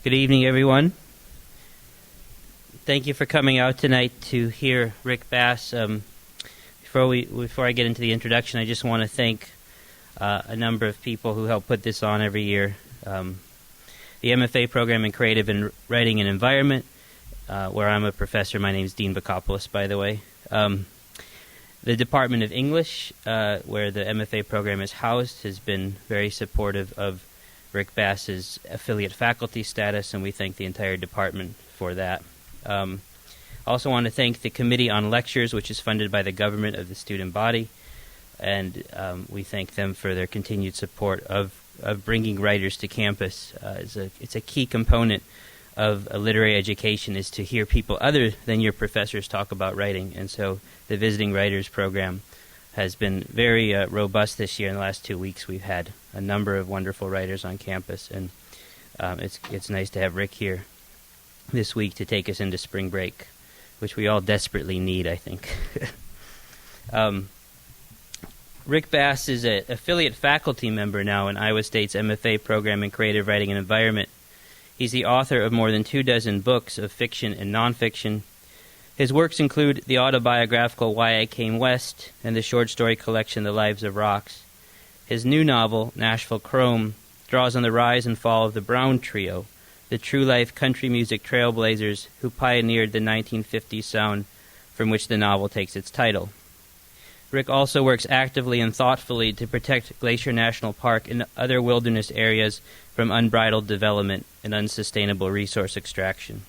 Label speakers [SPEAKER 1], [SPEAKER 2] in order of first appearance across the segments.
[SPEAKER 1] Good evening, everyone. Thank you for coming out tonight to hear Rick Bass. Before I get into the introduction, I just want to thank a number of people who help put this on every year. The MFA program in Creative and Writing and Environment, where I'm a professor. My name is Dean Bakopoulos, by the way. The Department of English, where the MFA program is housed, has been very supportive of Rick Bass's affiliate faculty status, and we thank the entire department for that. Also want to thank the Committee on Lectures, which is funded by the government of the student body, and we thank them for their continued support of bringing writers to campus. It's a key component of a literary education is to hear people other than your professors talk about writing, and so the Visiting Writers program has been very robust this year. In the last 2 weeks, we've had a number of wonderful writers on campus, and it's nice to have Rick here this week to take us into spring break, which we all desperately need, I think. Rick Bass is an affiliate faculty member now in Iowa State's MFA program in Creative Writing and Environment. He's the author of more than 24 books of fiction and nonfiction. His works include the autobiographical Why I Came West and the short story collection The Lives of Rocks. His new novel, Nashville Chrome, draws on the rise and fall of the Brown Trio, the true-life country music trailblazers who pioneered the 1950s sound from which the novel takes its title. Rick also works actively and thoughtfully to protect Glacier National Park and other wilderness areas from unbridled development and unsustainable resource extraction.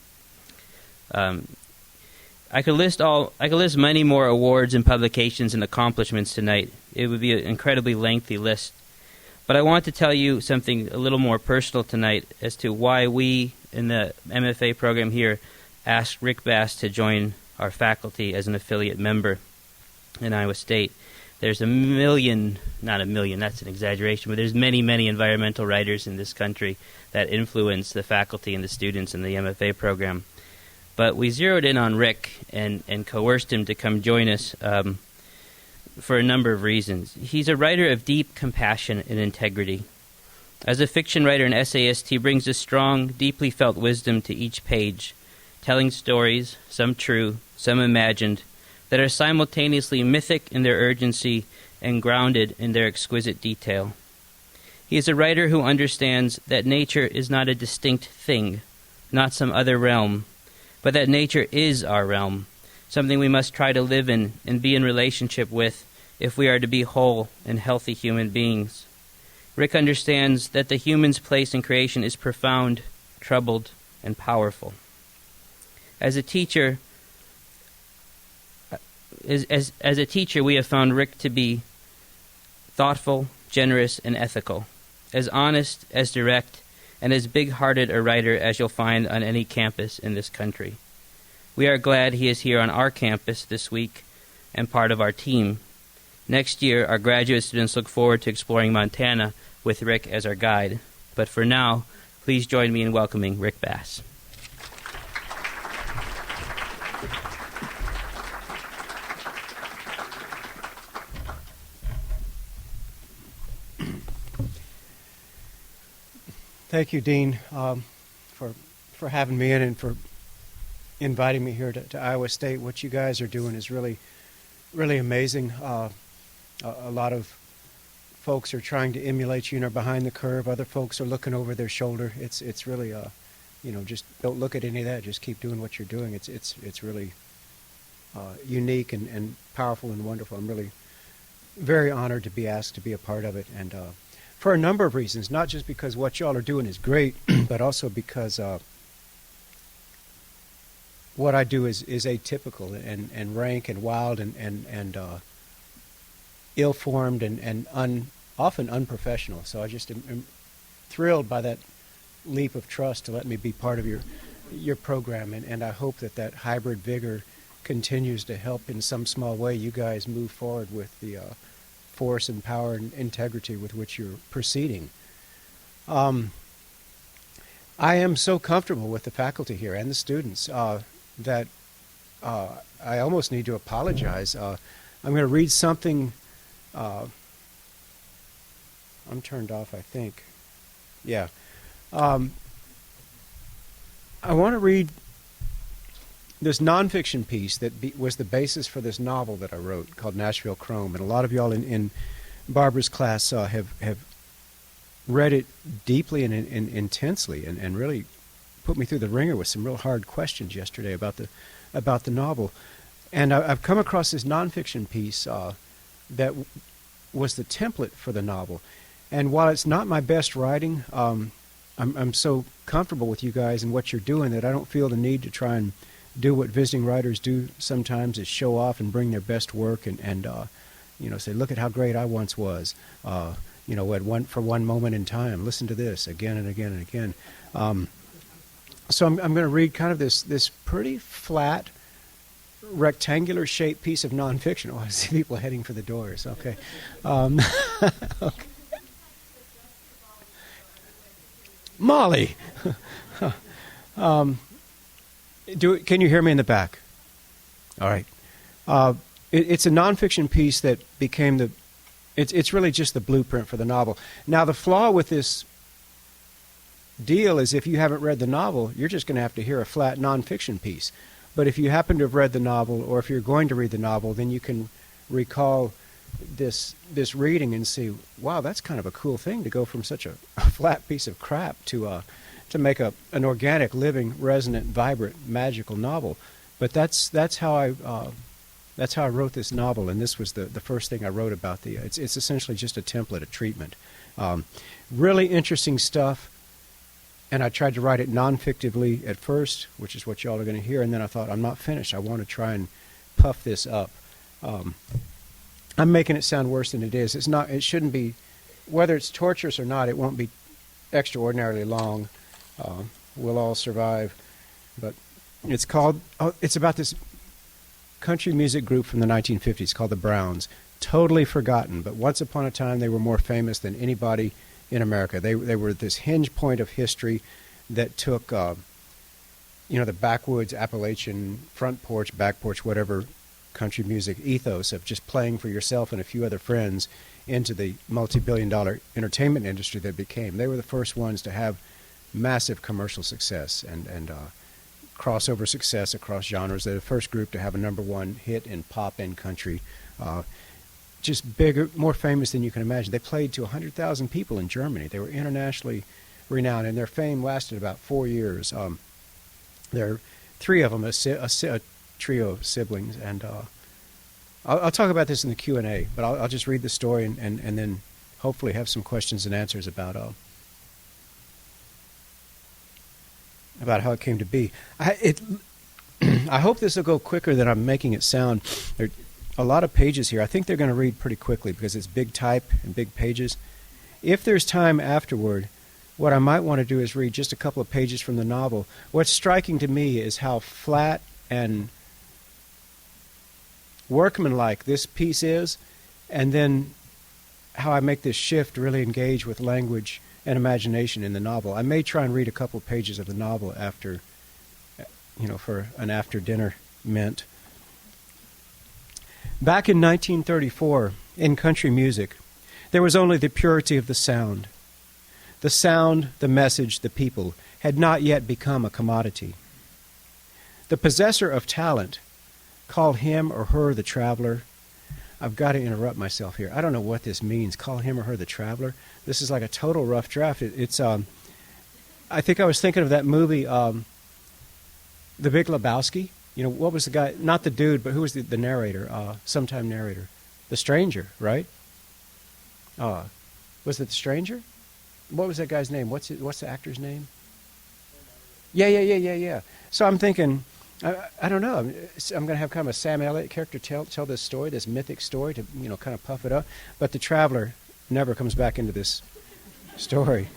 [SPEAKER 1] I could list many more awards and publications and accomplishments tonight. It would be an incredibly lengthy list. But I want to tell you something a little more personal tonight as to why we in the MFA program here asked Rick Bass to join our faculty as an affiliate member in Iowa State. There's not a million, that's an exaggeration, but there's many, many environmental writers in this country that influence the faculty and the students in the MFA program. But we zeroed in on Rick and coerced him to come join us for a number of reasons. He's a writer of deep compassion and integrity. As a fiction writer and essayist, he brings a strong, deeply felt wisdom to each page, telling stories, some true, some imagined, that are simultaneously mythic in their urgency and grounded in their exquisite detail. He is a writer who understands that nature is not a distinct thing, not some other realm, but that nature is our realm, something we must try to live in and be in relationship with if we are to be whole and healthy human beings. Rick understands that the human's place in creation is profound, troubled, and powerful. As a teacher, we have found Rick to be thoughtful, generous, and ethical, as honest, as direct, and as big-hearted a writer as you'll find on any campus in this country. We are glad he is here on our campus this week and part of our team. Next year, our graduate students look forward to exploring Montana with Rick as our guide. But for now, please join me in welcoming Rick Bass.
[SPEAKER 2] Thank you, Dean, for having me in and for inviting me here to Iowa State. What you guys are doing is really, really amazing. A lot of folks are trying to emulate you and are behind the curve. Other folks are looking over their shoulder. It's really, just don't look at any of that. Just keep doing what you're doing. It's really unique and powerful and wonderful. I'm really very honored to be asked to be a part of it, and for a number of reasons, not just because what y'all are doing is great, but also because what I do is atypical and rank and wild and ill-formed and often unprofessional. So I just am thrilled by that leap of trust to let me be part of your program, and I hope that hybrid vigor continues to help in some small way you guys move forward with the force and power and integrity with which you're proceeding. I am so comfortable with the faculty here and the students that I almost need to apologize. I'm going to read something. I'm turned off, I think. Yeah. I want to read this nonfiction piece that was the basis for this novel that I wrote called Nashville Chrome. And a lot of y'all in Barbara's class have read it deeply and intensely and really put me through the ringer with some real hard questions yesterday about the novel. And I've come across this nonfiction piece that was the template for the novel. And while it's not my best writing, I'm so comfortable with you guys and what you're doing that I don't feel the need to try and do what visiting writers do sometimes, is show off and bring their best work and say, look at how great I once was. For one moment in time, listen to this again and again and again. So I'm going to read kind of this pretty flat, rectangular shaped piece of nonfiction. Oh, I see people heading for the doors. Okay. Okay. Molly, can you hear me in the back? All right. It's a nonfiction piece that became it's really just the blueprint for the novel. Now, the flaw with this deal is if you haven't read the novel, you're just going to have to hear a flat nonfiction piece. But if you happen to have read the novel, or if you're going to read the novel, then you can recall this reading and see, wow, that's kind of a cool thing to go from such a flat piece of crap to make an organic, living, resonant, vibrant, magical novel. But that's how I wrote this novel, and this was the first thing I wrote about it's essentially just a template, a treatment. Really interesting stuff, and I tried to write it non-fictively at first, which is what y'all are going to hear, and then I thought, I'm not finished. I want to try and puff this up. I'm making it sound worse than it is. It's not. It shouldn't be. Whether it's torturous or not, it won't be extraordinarily long. We'll all survive. But it's called. It's about this country music group from the 1950s called the Browns. Totally forgotten, but once upon a time they were more famous than anybody in America. They were this hinge point of history that took, the backwoods Appalachian front porch, back porch, whatever country music ethos of just playing for yourself and a few other friends into the multi-billion-dollar entertainment industry they became. They were the first ones to have massive commercial success and crossover success across genres. They're the first group to have a #1 hit in pop and country. Just bigger, more famous than you can imagine. They played to 100,000 people in Germany. They were internationally renowned, and their fame lasted about 4 years. There are three of them, a trio of siblings, and I'll talk about this in the Q&A, but I'll just read the story and then hopefully have some questions and answers about how it came to be. I hope this will go quicker than I'm making it sound. There are a lot of pages here. I think they're going to read pretty quickly because it's big type and big pages. If there's time afterward, what I might want to do is read just a couple of pages from the novel. What's striking to me is how flat and workmanlike this piece is, and then how I make this shift really engage with language and imagination in the novel. I may try and read a couple of pages of the novel after, for an after-dinner mint. Back in 1934, in country music, there was only the purity of the sound. The sound, the message, the people had not yet become a commodity. The possessor of talent, call him or her the traveler. I've got to interrupt myself here. I don't know what this means, call him or her the traveler. This is like a total rough draft. It's I think I was thinking of that movie, The Big Lebowski. What was the guy, not the dude, but who was the narrator, sometime narrator? The Stranger, right? Was it The Stranger? What was that guy's name? What's the actor's name? Yeah. So I'm thinking, I don't know. I'm going to have kind of a Sam Elliott character tell this story, this mythic story to, kind of puff it up. But the traveler never comes back into this story.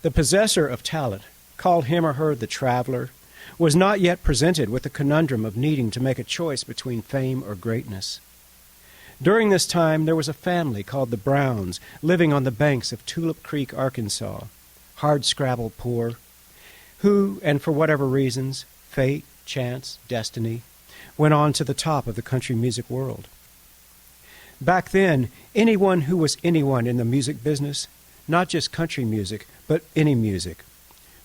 [SPEAKER 2] The possessor of talent, called him or her the traveler, was not yet presented with the conundrum of needing to make a choice between fame or greatness. During this time, there was a family called the Browns living on the banks of Tulip Creek, Arkansas, hard-scrabble poor, who, and for whatever reasons, fate, chance, destiny, went on to the top of the country music world. Back then, anyone who was anyone in the music business, not just country music, but any music,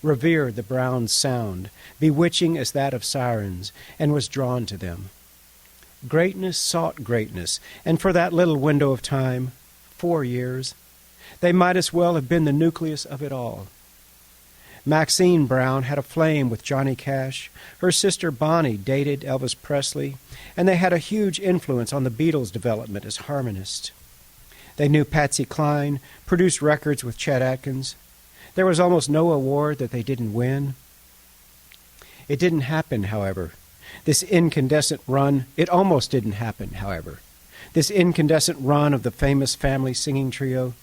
[SPEAKER 2] revered the Browns' sound, bewitching as that of sirens, and was drawn to them. Greatness sought greatness, and for that little window of time, 4 years, they might as well have been the nucleus of it all. Maxine Brown had a flame with Johnny Cash. Her sister Bonnie dated Elvis Presley, and they had a huge influence on the Beatles' development as harmonists. They knew Patsy Cline, produced records with Chet Atkins. There was almost no award that they didn't win. It didn't happen, however. This incandescent run, it almost didn't happen, however. This incandescent run of the famous family singing trio,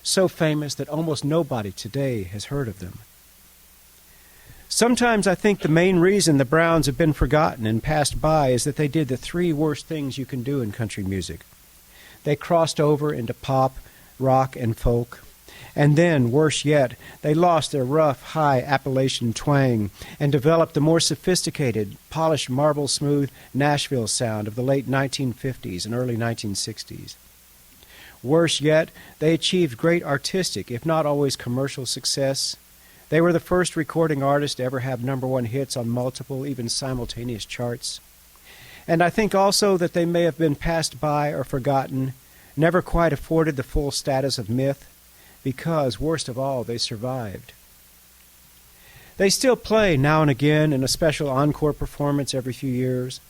[SPEAKER 2] so famous that almost nobody today has heard of them. Sometimes I think the main reason the Browns have been forgotten and passed by is that they did the 3 worst things you can do in country music. They crossed over into pop, rock, and folk. And then, worse yet, they lost their rough, high Appalachian twang and developed the more sophisticated, polished marble-smooth Nashville sound of the late 1950s and early 1960s. Worse yet, they achieved great artistic, if not always commercial, success. They were the first recording artists to ever have #1 hits on multiple, even simultaneous charts. And I think also that they may have been passed by or forgotten, never quite afforded the full status of myth, because, worst of all, they survived. They still play now and again in a special encore performance every few years.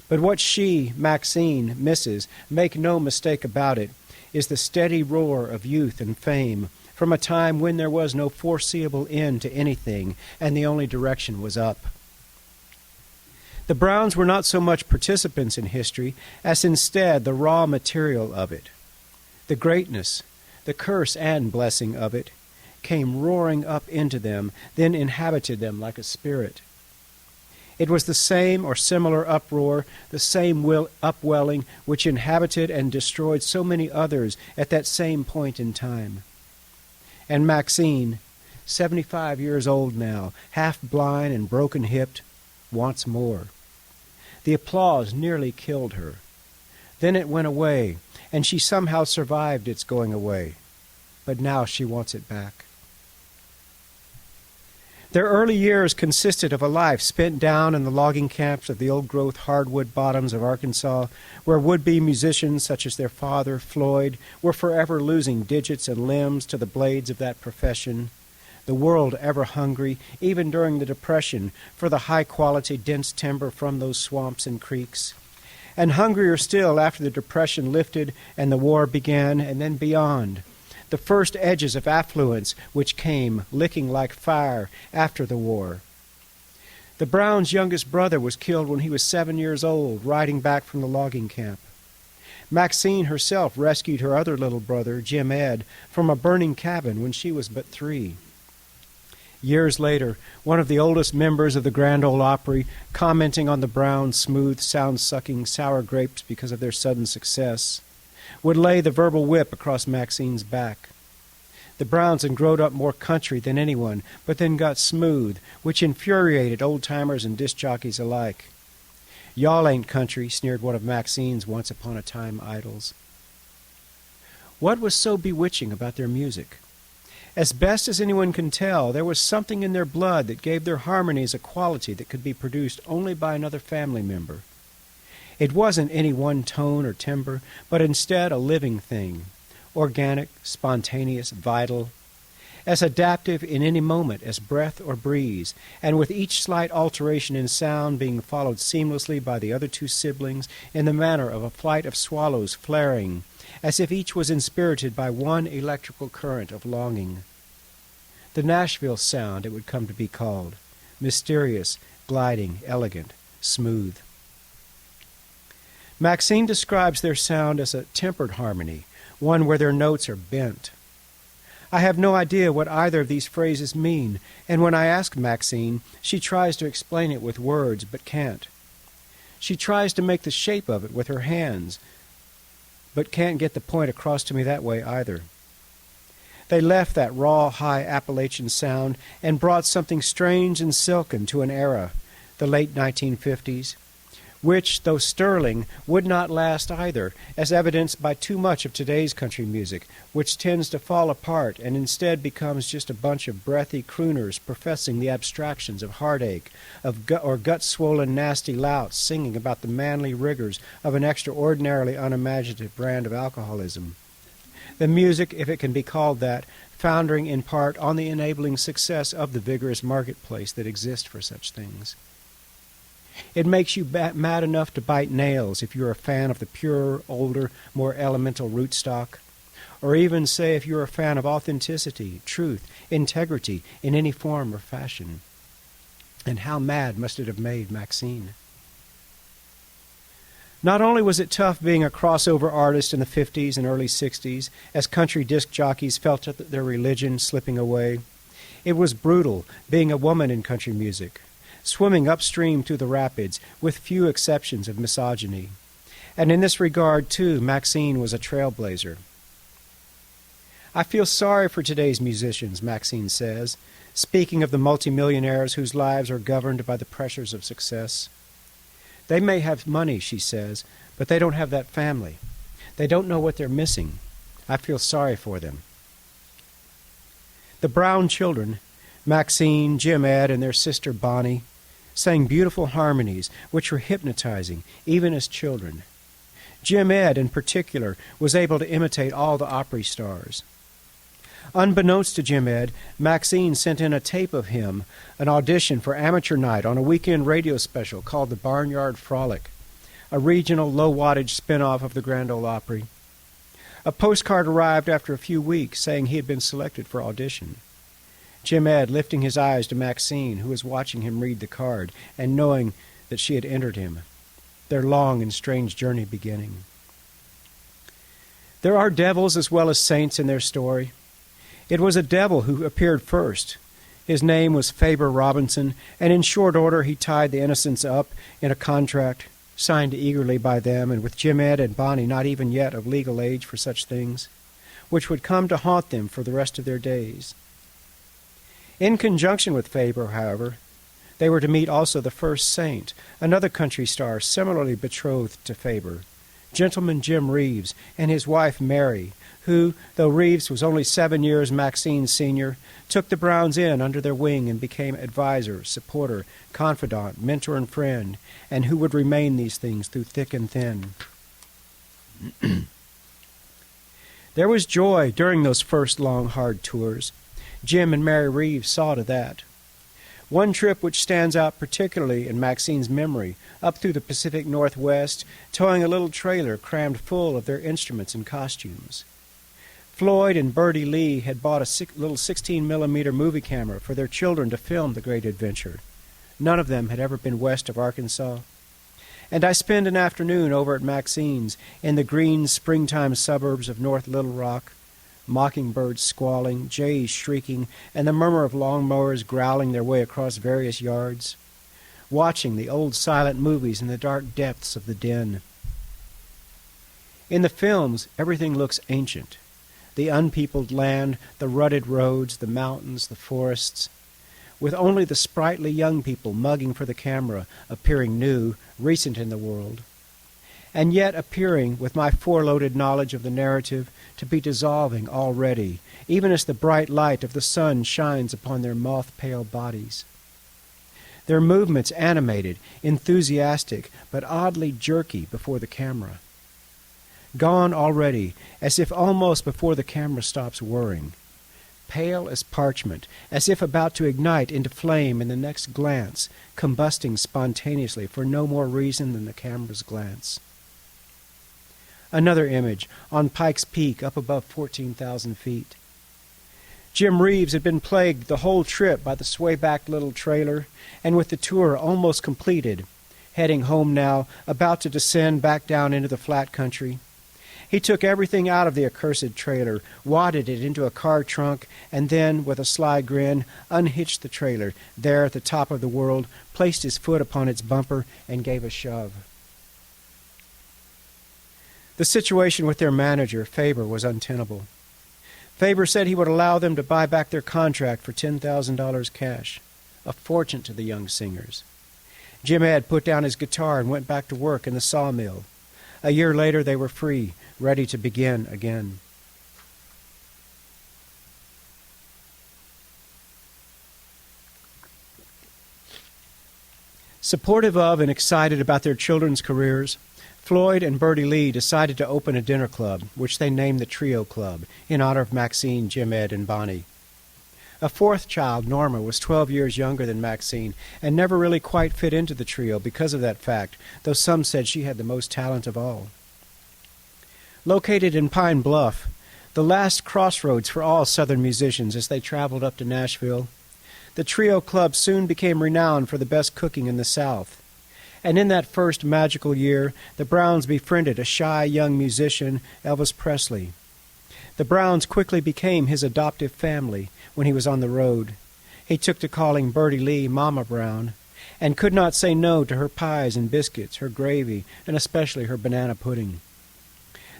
[SPEAKER 2] But what she, Maxine, misses, make no mistake about it, is the steady roar of youth and fame from a time when there was no foreseeable end to anything and the only direction was up. The Browns were not so much participants in history as instead the raw material of it. The greatness, the curse and blessing of it, came roaring up into them, then inhabited them like a spirit. It was the same or similar uproar, the same upwelling which inhabited and destroyed so many others at that same point in time. And Maxine, 75 years old now, half blind and broken-hipped, wants more. The applause nearly killed her. Then it went away, and she somehow survived its going away. But now she wants it back. Their early years consisted of a life spent down in the logging camps of the old-growth hardwood bottoms of Arkansas, where would-be musicians such as their father, Floyd, were forever losing digits and limbs to the blades of that profession, the world ever hungry, even during the Depression, for the high-quality, dense timber from those swamps and creeks, and hungrier still after the Depression lifted and the war began, and then beyond, the first edges of affluence which came, licking like fire, after the war. The Browns' youngest brother was killed when he was 7 years old, riding back from the logging camp. Maxine herself rescued her other little brother, Jim Ed, from a burning cabin when she was but 3. Years later, one of the oldest members of the Grand Ole Opry, commenting on the Browns' smooth, sound-sucking sour grapes because of their sudden success, would lay the verbal whip across Maxine's back. The Browns had grown up more country than anyone, but then got smooth, which infuriated old-timers and disc jockeys alike. "Y'all ain't country," sneered one of Maxine's once-upon-a-time idols. What was so bewitching about their music? As best as anyone can tell, there was something in their blood that gave their harmonies a quality that could be produced only by another family member. It wasn't any one tone or timbre, but instead a living thing, organic, spontaneous, vital, as adaptive in any moment as breath or breeze, and with each slight alteration in sound being followed seamlessly by the other 2 siblings in the manner of a flight of swallows flaring, as if each was inspirited by one electrical current of longing. The Nashville sound, it would come to be called, mysterious, gliding, elegant, smooth. Maxine describes their sound as a tempered harmony, one where their notes are bent. I have no idea what either of these phrases mean, and when I ask Maxine, she tries to explain it with words, but can't. She tries to make the shape of it with her hands, but can't get the point across to me that way either. They left that raw, high Appalachian sound and brought something strange and silken to an era, the late 1950s, which, though sterling, would not last either, as evidenced by too much of today's country music, which tends to fall apart and instead becomes just a bunch of breathy crooners professing the abstractions of heartache, or gut-swollen nasty louts singing about the manly rigors of an extraordinarily unimaginative brand of alcoholism. The music, if it can be called that, foundering in part on the enabling success of the vigorous marketplace that exists for such things. It makes you mad enough to bite nails if you're a fan of the purer, older, more elemental rootstock, or even say if you're a fan of authenticity, truth, integrity in any form or fashion. And how mad must it have made Maxine? Not only was it tough being a crossover artist in the 50s and early 60s, as country disc jockeys felt their religion slipping away, it was brutal being a woman in country music, swimming upstream through the rapids with few exceptions of misogyny. And in this regard, too, Maxine was a trailblazer. I feel sorry for today's musicians, Maxine says, speaking of the multimillionaires whose lives are governed by the pressures of success. They may have money, she says, but they don't have that family. They don't know what they're missing. I feel sorry for them. The Brown children, Maxine, Jim Ed, and their sister Bonnie, sang beautiful harmonies which were hypnotizing, even as children. Jim Ed, in particular, was able to imitate all the Opry stars. Unbeknownst to Jim Ed, Maxine sent in a tape of him, an audition for amateur night on a weekend radio special called the Barnyard Frolic, a regional low-wattage spin-off of the Grand Ole Opry. A postcard arrived after a few weeks saying he had been selected for audition. Jim Ed lifting his eyes to Maxine, who was watching him read the card, and knowing that she had entered him, their long and strange journey beginning. There are devils as well as saints in their story. It was a devil who appeared first. His name was Faber Robinson, and in short order he tied the innocents up in a contract, signed eagerly by them, and with Jim Ed and Bonnie not even yet of legal age for such things, which would come to haunt them for the rest of their days. In conjunction with Faber, however, they were to meet also the first saint, another country star similarly betrothed to Faber, Gentleman Jim Reeves, and his wife Mary, who, though Reeves was only 7 years Maxine's senior, took the Browns in under their wing and became advisor, supporter, confidant, mentor, and friend, and who would remain these things through thick and thin. There was joy during those first long, hard tours. Jim and Mary Reeves saw to that. One trip which stands out particularly in Maxine's memory, up through the Pacific Northwest, towing a little trailer crammed full of their instruments and costumes. Floyd and Bertie Lee had bought a little 16-millimeter movie camera for their children to film the great adventure. None of them had ever been west of Arkansas. And I spent an afternoon over at Maxine's in the green springtime suburbs of North Little Rock, mockingbirds squalling, jays shrieking, and the murmur of lawnmowers growling their way across various yards, watching the old silent movies in the dark depths of the den. In the films, everything looks ancient. The unpeopled land, the rutted roads, the mountains, the forests, with only the sprightly young people mugging for the camera, appearing new, recent in the world, and yet appearing, with my foreloaded knowledge of the narrative, to be dissolving already, even as the bright light of the sun shines upon their moth-pale bodies. Their movements animated, enthusiastic, but oddly jerky before the camera. Gone already, as if almost before the camera stops whirring. Pale as parchment, as if about to ignite into flame in the next glance, combusting spontaneously for no more reason than the camera's glance. Another image, on Pikes Peak, up above 14,000 feet. Jim Reeves had been plagued the whole trip by the sway-backed little trailer, and with the tour almost completed, heading home now, about to descend back down into the flat country, he took everything out of the accursed trailer, wadded it into a car trunk, and then, with a sly grin, unhitched the trailer, there at the top of the world, placed his foot upon its bumper, and gave a shove. The situation with their manager, Faber, was untenable. Faber said he would allow them to buy back their contract for $10,000 cash, a fortune to the young singers. Jim Ed put down his guitar and went back to work in the sawmill. A year later, they were free, ready to begin again. Supportive of and excited about their children's careers, Floyd and Bertie Lee decided to open a dinner club, which they named the Trio Club, in honor of Maxine, Jim Ed, and Bonnie. A fourth child, Norma, was 12 years younger than Maxine and never really quite fit into the trio because of that fact, though some said she had the most talent of all. Located in Pine Bluff, the last crossroads for all Southern musicians as they traveled up to Nashville, the Trio Club soon became renowned for the best cooking in the South. And in that first magical year, the Browns befriended a shy young musician, Elvis Presley. The Browns quickly became his adoptive family when he was on the road. He took to calling Bertie Lee Mama Brown, and could not say no to her pies and biscuits, her gravy, and especially her banana pudding.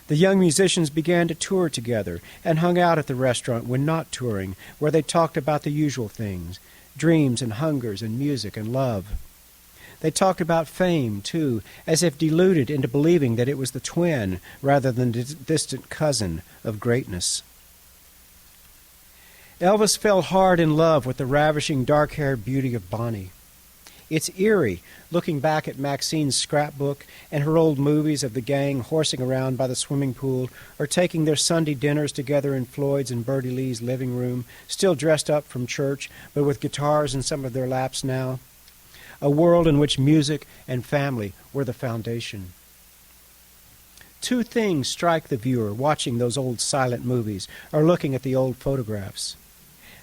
[SPEAKER 2] The young musicians began to tour together and hung out at the restaurant when not touring, where they talked about the usual things, dreams and hungers and music and love. They talked about fame, too, as if deluded into believing that it was the twin rather than the distant cousin of greatness. Elvis fell hard in love with the ravishing dark-haired beauty of Bonnie. It's eerie, looking back at Maxine's scrapbook and her old movies of the gang horsing around by the swimming pool or taking their Sunday dinners together in Floyd's and Bertie Lee's living room, still dressed up from church, but with guitars in some of their laps now. A world in which music and family were the foundation. Two things strike the viewer watching those old silent movies or looking at the old photographs.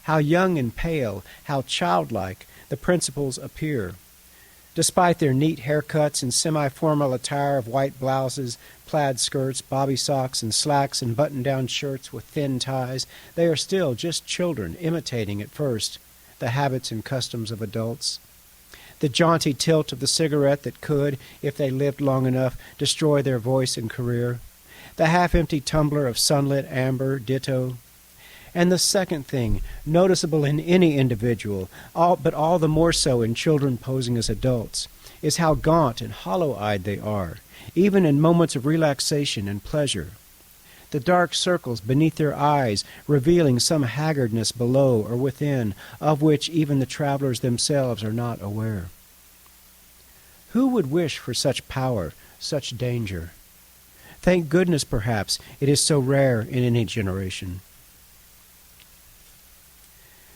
[SPEAKER 2] How young and pale, how childlike the principals appear. Despite their neat haircuts and semi-formal attire of white blouses, plaid skirts, bobby socks, and slacks and button-down shirts with thin ties, they are still just children imitating at first the habits and customs of adults. The jaunty tilt of the cigarette that could, if they lived long enough, destroy their voice and career. The half-empty tumbler of sunlit amber, ditto. And the second thing, noticeable in any individual, but all the more so in children posing as adults, is how gaunt and hollow-eyed they are, even in moments of relaxation and pleasure. The dark circles beneath their eyes revealing some haggardness below or within, of which even the travelers themselves are not aware. Who would wish for such power, such danger? Thank goodness, perhaps, it is so rare in any generation.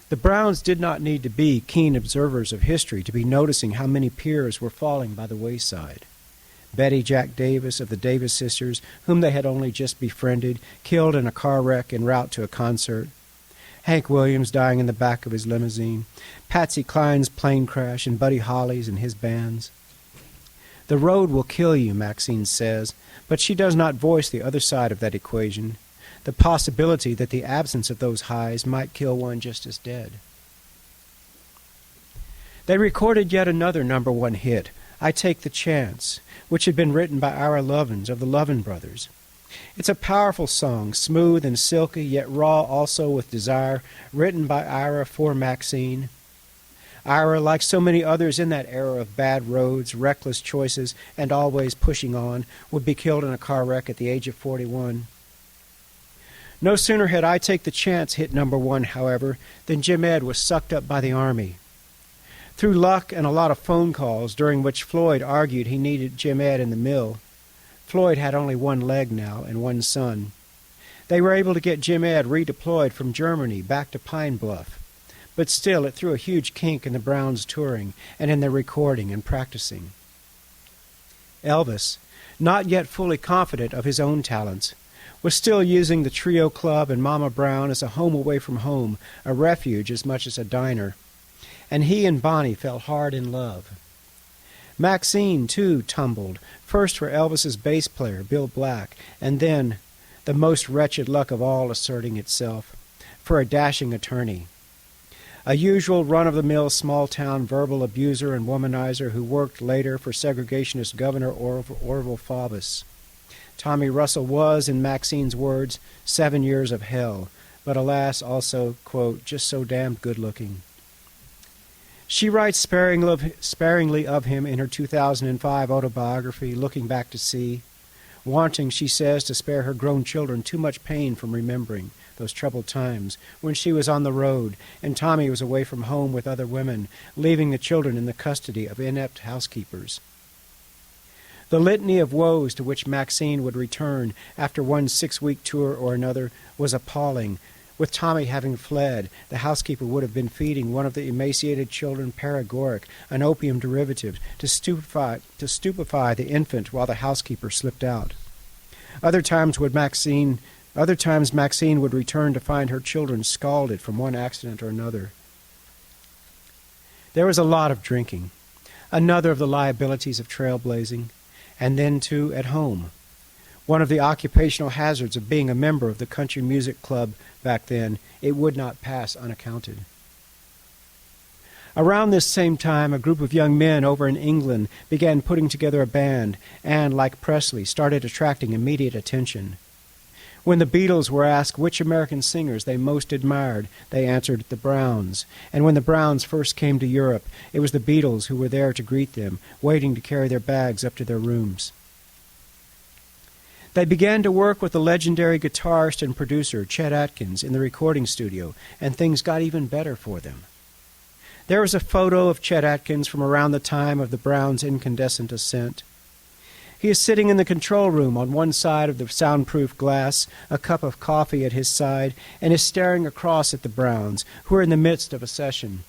[SPEAKER 2] The Browns did not need to be keen observers of history to be noticing how many peers were falling by the wayside. Betty Jack Davis of the Davis sisters, whom they had only just befriended, killed in a car wreck en route to a concert. Hank Williams dying in the back of his limousine. Patsy Cline's plane crash and Buddy Holly's and his bands. The road will kill you, Maxine says, but she does not voice the other side of that equation, the possibility that the absence of those highs might kill one just as dead. They recorded yet another #1 hit, I Take the Chance, which had been written by Ira Lovins of the Lovin' Brothers. It's a powerful song, smooth and silky, yet raw also with desire, written by Ira for Maxine. Ira, like so many others in that era of bad roads, reckless choices, and always pushing on, would be killed in a car wreck at the age of 41. No sooner had I Take the Chance hit #1, however, than Jim Ed was sucked up by the Army. Through luck and a lot of phone calls, during which Floyd argued he needed Jim Ed in the mill. Floyd had only one leg now and one son. They were able to get Jim Ed redeployed from Germany back to Pine Bluff. But still, it threw a huge kink in the Browns' touring and in their recording and practicing. Elvis, not yet fully confident of his own talents, was still using the Trio Club and Mama Brown as a home away from home, a refuge as much as a diner. And he and Bonnie fell hard in love. Maxine, too, tumbled, first for Elvis's bass player, Bill Black, and then, the most wretched luck of all asserting itself, for a dashing attorney. A usual run-of-the-mill small-town verbal abuser and womanizer who worked later for segregationist Governor Orville Faubus. Tommy Russell was, in Maxine's words, 7 years of hell, but alas, also, quote, just so damned good-looking. She writes sparingly of him in her 2005 autobiography, Looking Back to Sea, wanting, she says, to spare her grown children too much pain from remembering those troubled times when she was on the road and Tommy was away from home with other women, leaving the children in the custody of inept housekeepers. The litany of woes to which Maxine would return after one 6-week tour or another was appalling. With Tommy having fled, the housekeeper would have been feeding one of the emaciated children paregoric, an opium derivative, to stupefy the infant while the housekeeper slipped out. Other times Maxine would return to find her children scalded from one accident or another. There was a lot of drinking, another of the liabilities of trailblazing, and then, too, at home. One of the occupational hazards of being a member of the country music club back then, it would not pass unaccounted. Around this same time, a group of young men over in England began putting together a band and, like Presley, started attracting immediate attention. When the Beatles were asked which American singers they most admired, they answered the Browns. And when the Browns first came to Europe, it was the Beatles who were there to greet them, waiting to carry their bags up to their rooms. They began to work with the legendary guitarist and producer Chet Atkins in the recording studio, and things got even better for them. There was a photo of Chet Atkins from around the time of the Browns' incandescent ascent. He is sitting in the control room on one side of the soundproof glass, a cup of coffee at his side, and is staring across at the Browns, who are in the midst of a session.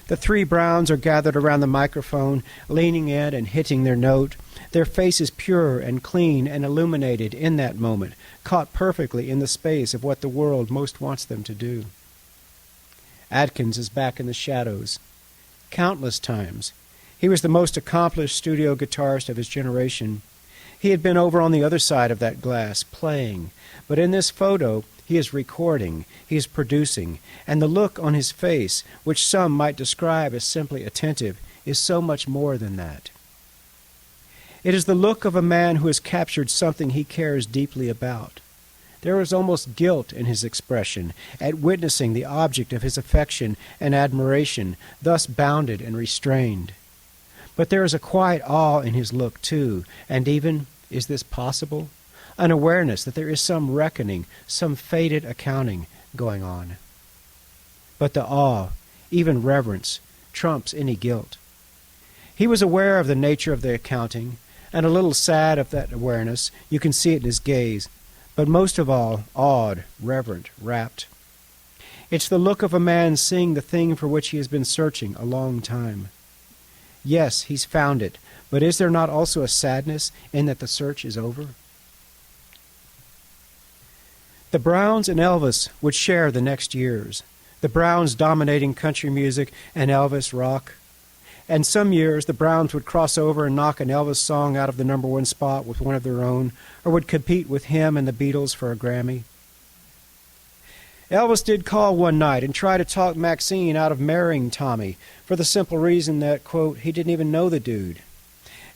[SPEAKER 2] The three Browns are gathered around the microphone, leaning in and hitting their note, their faces pure and clean and illuminated in that moment, caught perfectly in the space of what the world most wants them to do. Atkins is back in the shadows. Countless times. He was the most accomplished studio guitarist of his generation. He had been over on the other side of that glass, playing. But in this photo, he is recording, he is producing, and the look on his face, which some might describe as simply attentive, is so much more than that. It is the look of a man who has captured something he cares deeply about. There is almost guilt in his expression at witnessing the object of his affection and admiration, thus bounded and restrained. But there is a quiet awe in his look, too, and even, is this possible? An awareness that there is some reckoning, some fated accounting going on. But the awe, even reverence, trumps any guilt. He was aware of the nature of the accounting, and a little sad of that awareness. You can see it in his gaze, but most of all, awed, reverent, rapt. It's the look of a man seeing the thing for which he has been searching a long time. Yes, he's found it, but is there not also a sadness in that the search is over? The Browns and Elvis would share the next years, the Browns dominating country music and Elvis rock. And some years the Browns would cross over and knock an Elvis song out of the #1 spot with one of their own, or would compete with him and the Beatles for a Grammy. Elvis did call one night and try to talk Maxine out of marrying Tommy for the simple reason that, quote, he didn't even know the dude.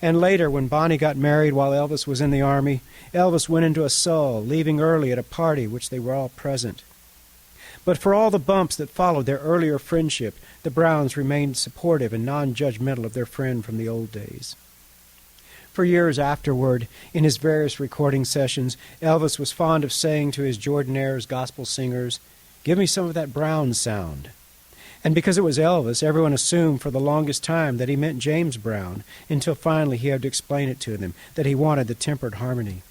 [SPEAKER 2] And later, when Bonnie got married while Elvis was in the Army, Elvis went into a sulk, leaving early at a party which they were all present. But for all the bumps that followed their earlier friendship, the Browns remained supportive and non-judgmental of their friend from the old days. For years afterward, in his various recording sessions, Elvis was fond of saying to his Jordanaires gospel singers, "Give me some of that Brown sound." And because it was Elvis, everyone assumed for the longest time that he meant James Brown, until finally he had to explain it to them, that he wanted the tempered harmony.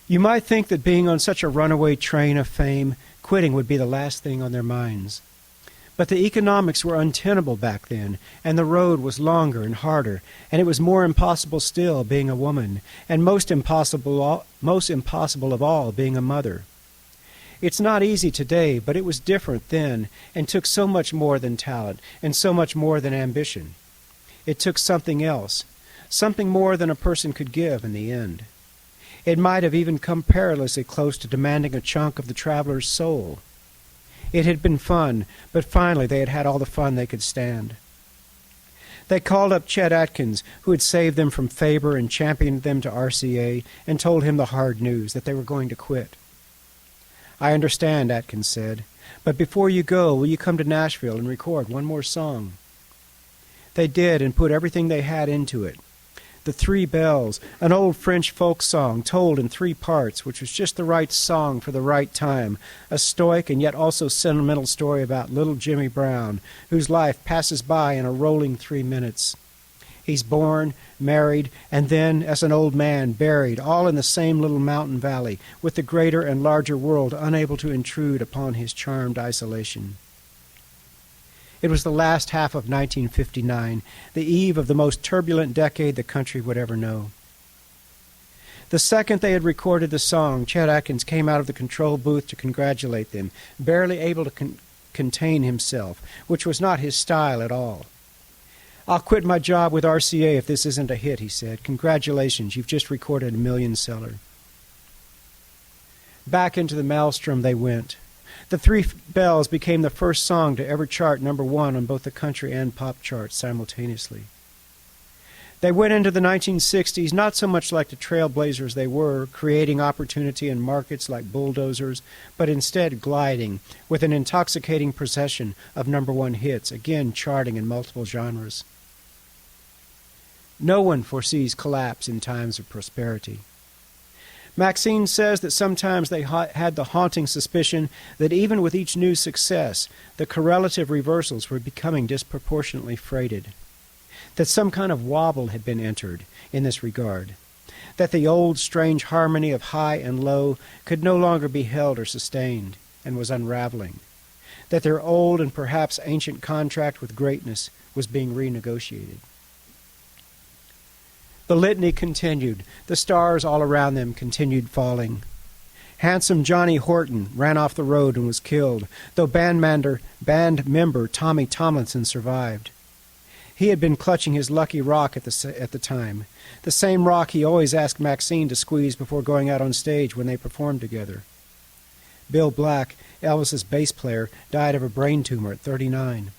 [SPEAKER 2] You might think that being on such a runaway train of fame, quitting would be the last thing on their minds. But the economics were untenable back then, and the road was longer and harder, and it was more impossible still being a woman, and most impossible of all being a mother. It's not easy today, but it was different then, and took so much more than talent, and so much more than ambition. It took something else, something more than a person could give in the end. It might have even come perilously close to demanding a chunk of the traveler's soul. It had been fun, but finally they had had all the fun they could stand. They called up Chet Atkins, who had saved them from Faber and championed them to RCA, and told him the hard news, that they were going to quit. "I understand," Atkins said. But before you go, will you come to Nashville and record one more song?" They did, and put everything they had into it. The Three Bells, an old French folk song told in 3 parts, which was just the right song for the right time, a stoic and yet also sentimental story about little Jimmy Brown, whose life passes by in a rolling 3 minutes. He's born, married, and then, as an old man, buried, all in the same little mountain valley, with the greater and larger world unable to intrude upon his charmed isolation. It was the last half of 1959, the eve of the most turbulent decade the country would ever know. The second they had recorded the song, Chet Atkins came out of the control booth to congratulate them, barely able to contain himself, which was not his style at all. "I'll quit my job with RCA if this isn't a hit," he said. "Congratulations, you've just recorded a million seller." Back into the maelstrom they went. The Three Bells became the first song to ever chart #1 on both the country and pop charts simultaneously. They went into the 1960s not so much like the trailblazers they were, creating opportunity in markets like bulldozers, but instead gliding with an intoxicating procession of #1 hits, again charting in multiple genres. No one foresees collapse in times of prosperity. Maxine says that sometimes they had the haunting suspicion that even with each new success, the correlative reversals were becoming disproportionately freighted, that some kind of wobble had been entered in this regard, that the old strange harmony of high and low could no longer be held or sustained, and was unraveling, that their old and perhaps ancient contract with greatness was being renegotiated. The litany continued. The stars all around them continued falling. Handsome Johnny Horton ran off the road and was killed, though band member Tommy Tomlinson survived. He had been clutching his lucky rock at the time, the same rock he always asked Maxine to squeeze before going out on stage when they performed together. Bill Black, Elvis's bass player, died of a brain tumor at 39.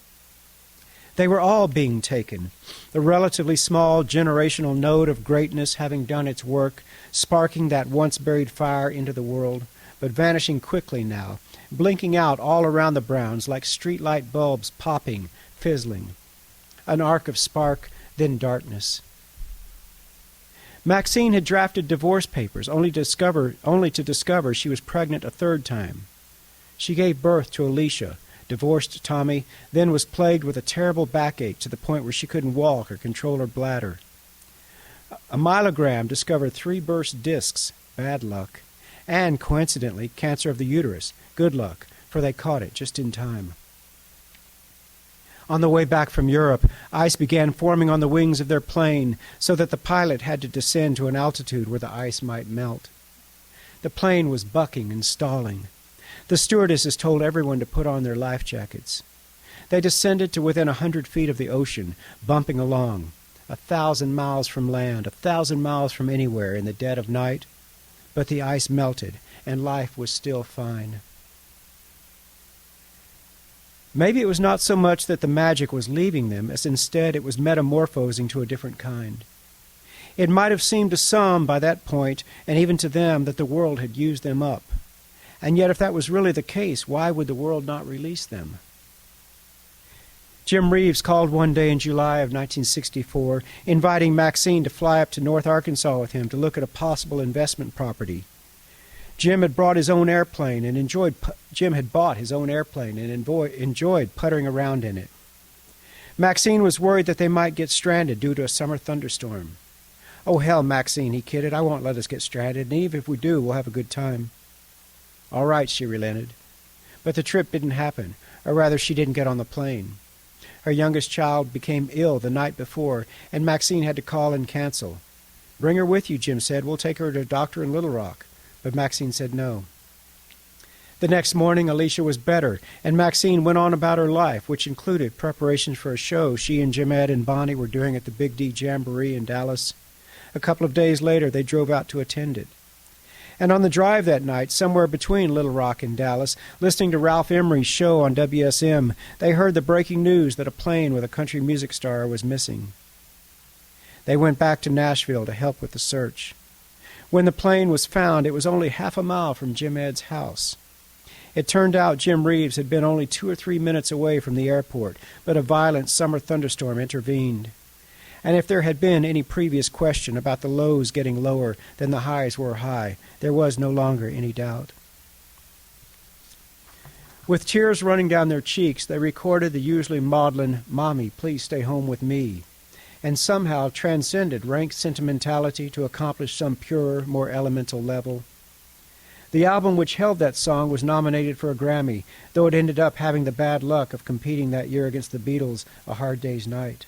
[SPEAKER 2] They were all being taken, the relatively small generational node of greatness having done its work, sparking that once-buried fire into the world, but vanishing quickly now, blinking out all around the Browns like streetlight bulbs popping, fizzling. An arc of spark, then darkness. Maxine had drafted divorce papers, only to discover she was pregnant a 3rd time. She gave birth to Alicia, divorced Tommy, then was plagued with a terrible backache to the point where she couldn't walk or control her bladder. A myelogram discovered 3 burst discs, bad luck, and, coincidentally, cancer of the uterus, good luck, for they caught it just in time. On the way back from Europe, ice began forming on the wings of their plane so that the pilot had to descend to an altitude where the ice might melt. The plane was bucking and stalling. The stewardesses told everyone to put on their life jackets. They descended to within 100 feet of the ocean, bumping along, 1,000 miles from land, 1,000 miles from anywhere in the dead of night. But the ice melted, and life was still fine. Maybe it was not so much that the magic was leaving them, as instead it was metamorphosing to a different kind. It might have seemed to some by that point, and even to them, that the world had used them up. And yet if that was really the case, why would the world not release them? Jim Reeves called one day in July of 1964, inviting Maxine to fly up to North Arkansas with him to look at a possible investment property. Jim had bought his own airplane and enjoyed puttering around in it. Maxine was worried that they might get stranded due to a summer thunderstorm. "Oh, hell, Maxine," he kidded, "I won't let us get stranded, and even if we do, we'll have a good time." "All right," she relented. But the trip didn't happen, or rather she didn't get on the plane. Her youngest child became ill the night before, and Maxine had to call and cancel. "Bring her with you," Jim said. "We'll take her to a doctor in Little Rock." But Maxine said no. The next morning, Alicia was better, and Maxine went on about her life, which included preparations for a show she and Jim Ed and Bonnie were doing at the Big D Jamboree in Dallas. A couple of days later, they drove out to attend it. And on the drive that night, somewhere between Little Rock and Dallas, listening to Ralph Emery's show on WSM, they heard the breaking news that a plane with a country music star was missing. They went back to Nashville to help with the search. When the plane was found, it was only half a mile from Jim Ed's house. It turned out Jim Reeves had been only 2 or 3 minutes away from the airport, but a violent summer thunderstorm intervened. And if there had been any previous question about the lows getting lower than the highs were high, there was no longer any doubt. With tears running down their cheeks, they recorded the usually maudlin, "Mommy, please stay home with me," and somehow transcended rank sentimentality to accomplish some purer, more elemental level. The album which held that song was nominated for a Grammy, though it ended up having the bad luck of competing that year against the Beatles' A Hard Day's Night.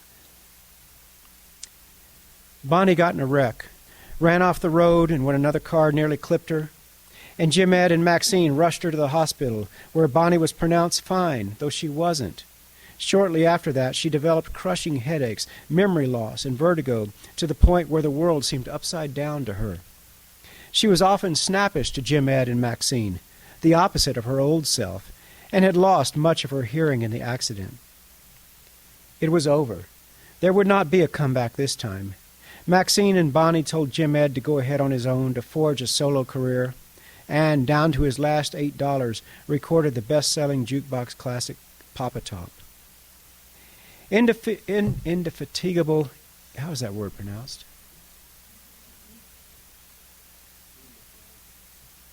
[SPEAKER 2] Bonnie got in a wreck, ran off the road, and when another car nearly clipped her, and Jim Ed and Maxine rushed her to the hospital, where Bonnie was pronounced fine, though she wasn't. Shortly after that, she developed crushing headaches, memory loss, and vertigo, to the point where the world seemed upside down to her. She was often snappish to Jim Ed and Maxine, the opposite of her old self, and had lost much of her hearing in the accident. It was over. There would not be a comeback this time. Maxine and Bonnie told Jim Ed to go ahead on his own to forge a solo career, and, down to his last $8, recorded the best-selling jukebox classic, Papa Top. Indefatigable, how is that word pronounced?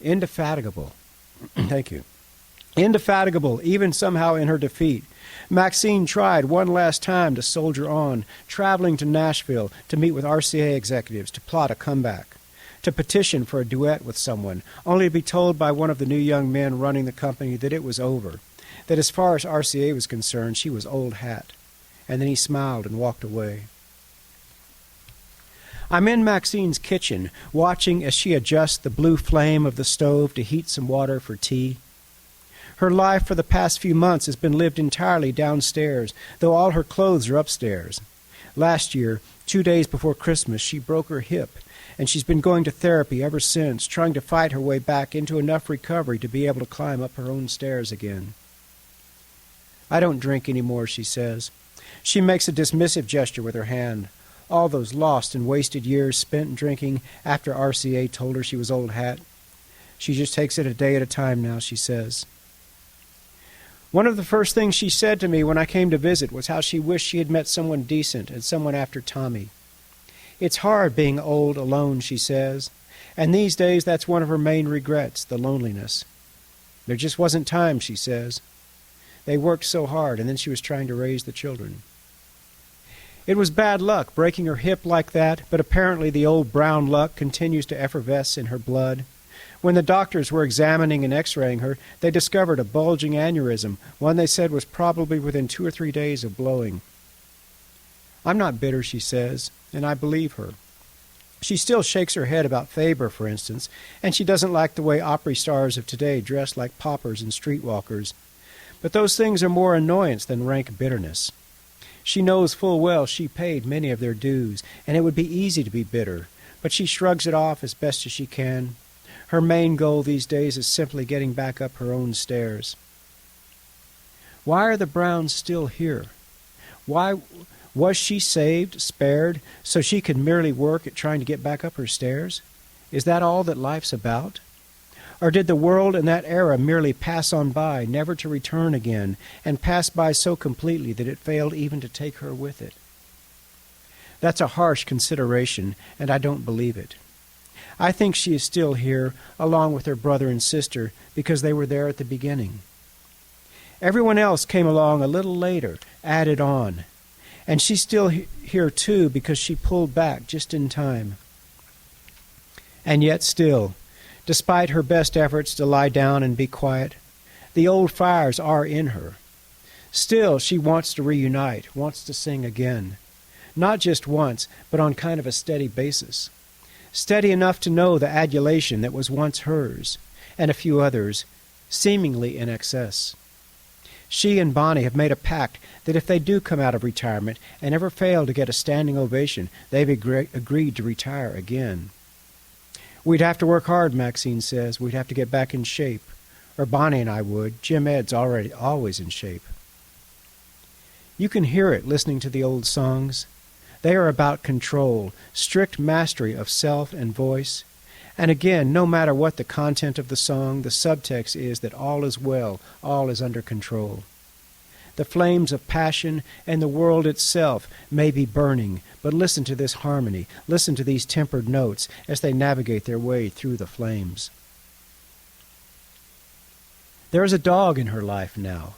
[SPEAKER 2] Indefatigable. Thank you. Indefatigable, even somehow in her defeat. Maxine tried one last time to soldier on, traveling to Nashville to meet with RCA executives to plot a comeback, to petition for a duet with someone, only to be told by one of the new young men running the company that it was over, that as far as RCA was concerned, she was old hat. And then he smiled and walked away. I'm in Maxine's kitchen, watching as she adjusts the blue flame of the stove to heat some water for tea. Her life for the past few months has been lived entirely downstairs, though all her clothes are upstairs. Last year, 2 days before Christmas, she broke her hip, and she's been going to therapy ever since, trying to fight her way back into enough recovery to be able to climb up her own stairs again. I don't drink anymore, she says. She makes a dismissive gesture with her hand. All those lost and wasted years spent drinking after RCA told her she was old hat. She just takes it a day at a time now, she says. One of the first things she said to me when I came to visit was how she wished she had met someone decent and someone after Tommy. It's hard being old alone, she says, and these days that's one of her main regrets, the loneliness. There just wasn't time, she says. They worked so hard, and then she was trying to raise the children. It was bad luck breaking her hip like that, but apparently the old brown luck continues to effervesce in her blood. When the doctors were examining and x-raying her, they discovered a bulging aneurysm, one they said was probably within 2 or 3 days of blowing. I'm not bitter, she says, and I believe her. She still shakes her head about Faber, for instance, and she doesn't like the way opera stars of today dress like paupers and streetwalkers. But those things are more annoyance than rank bitterness. She knows full well she paid many of their dues, and it would be easy to be bitter, but she shrugs it off as best as she can. Her main goal these days is simply getting back up her own stairs. Why are the Browns still here? Why was she saved, spared, so she could merely work at trying to get back up her stairs? Is that all that life's about? Or did the world in that era merely pass on by, never to return again, and pass by so completely that it failed even to take her with it? That's a harsh consideration, and I don't believe it. I think she is still here, along with her brother and sister, because they were there at the beginning. Everyone else came along a little later, added on, and she's still here too because she pulled back just in time. And yet still, despite her best efforts to lie down and be quiet, the old fires are in her. Still, she wants to reunite, wants to sing again. Not just once, but on kind of a steady basis. Steady enough to know the adulation that was once hers, and a few others, seemingly in excess. She and Bonnie have made a pact that if they do come out of retirement and ever fail to get a standing ovation, they've agreed to retire again. We'd have to work hard, Maxine says. We'd have to get back in shape. Or Bonnie and I would. Jim Ed's always in shape. You can hear it listening to the old songs. They are about control, strict mastery of self and voice, And again, no matter what the content of the song, the subtext is that all is well, all is under control. The flames of passion and the world itself may be burning, but listen to this harmony, listen to these tempered notes as they navigate their way through the flames. There is a dog in her life now.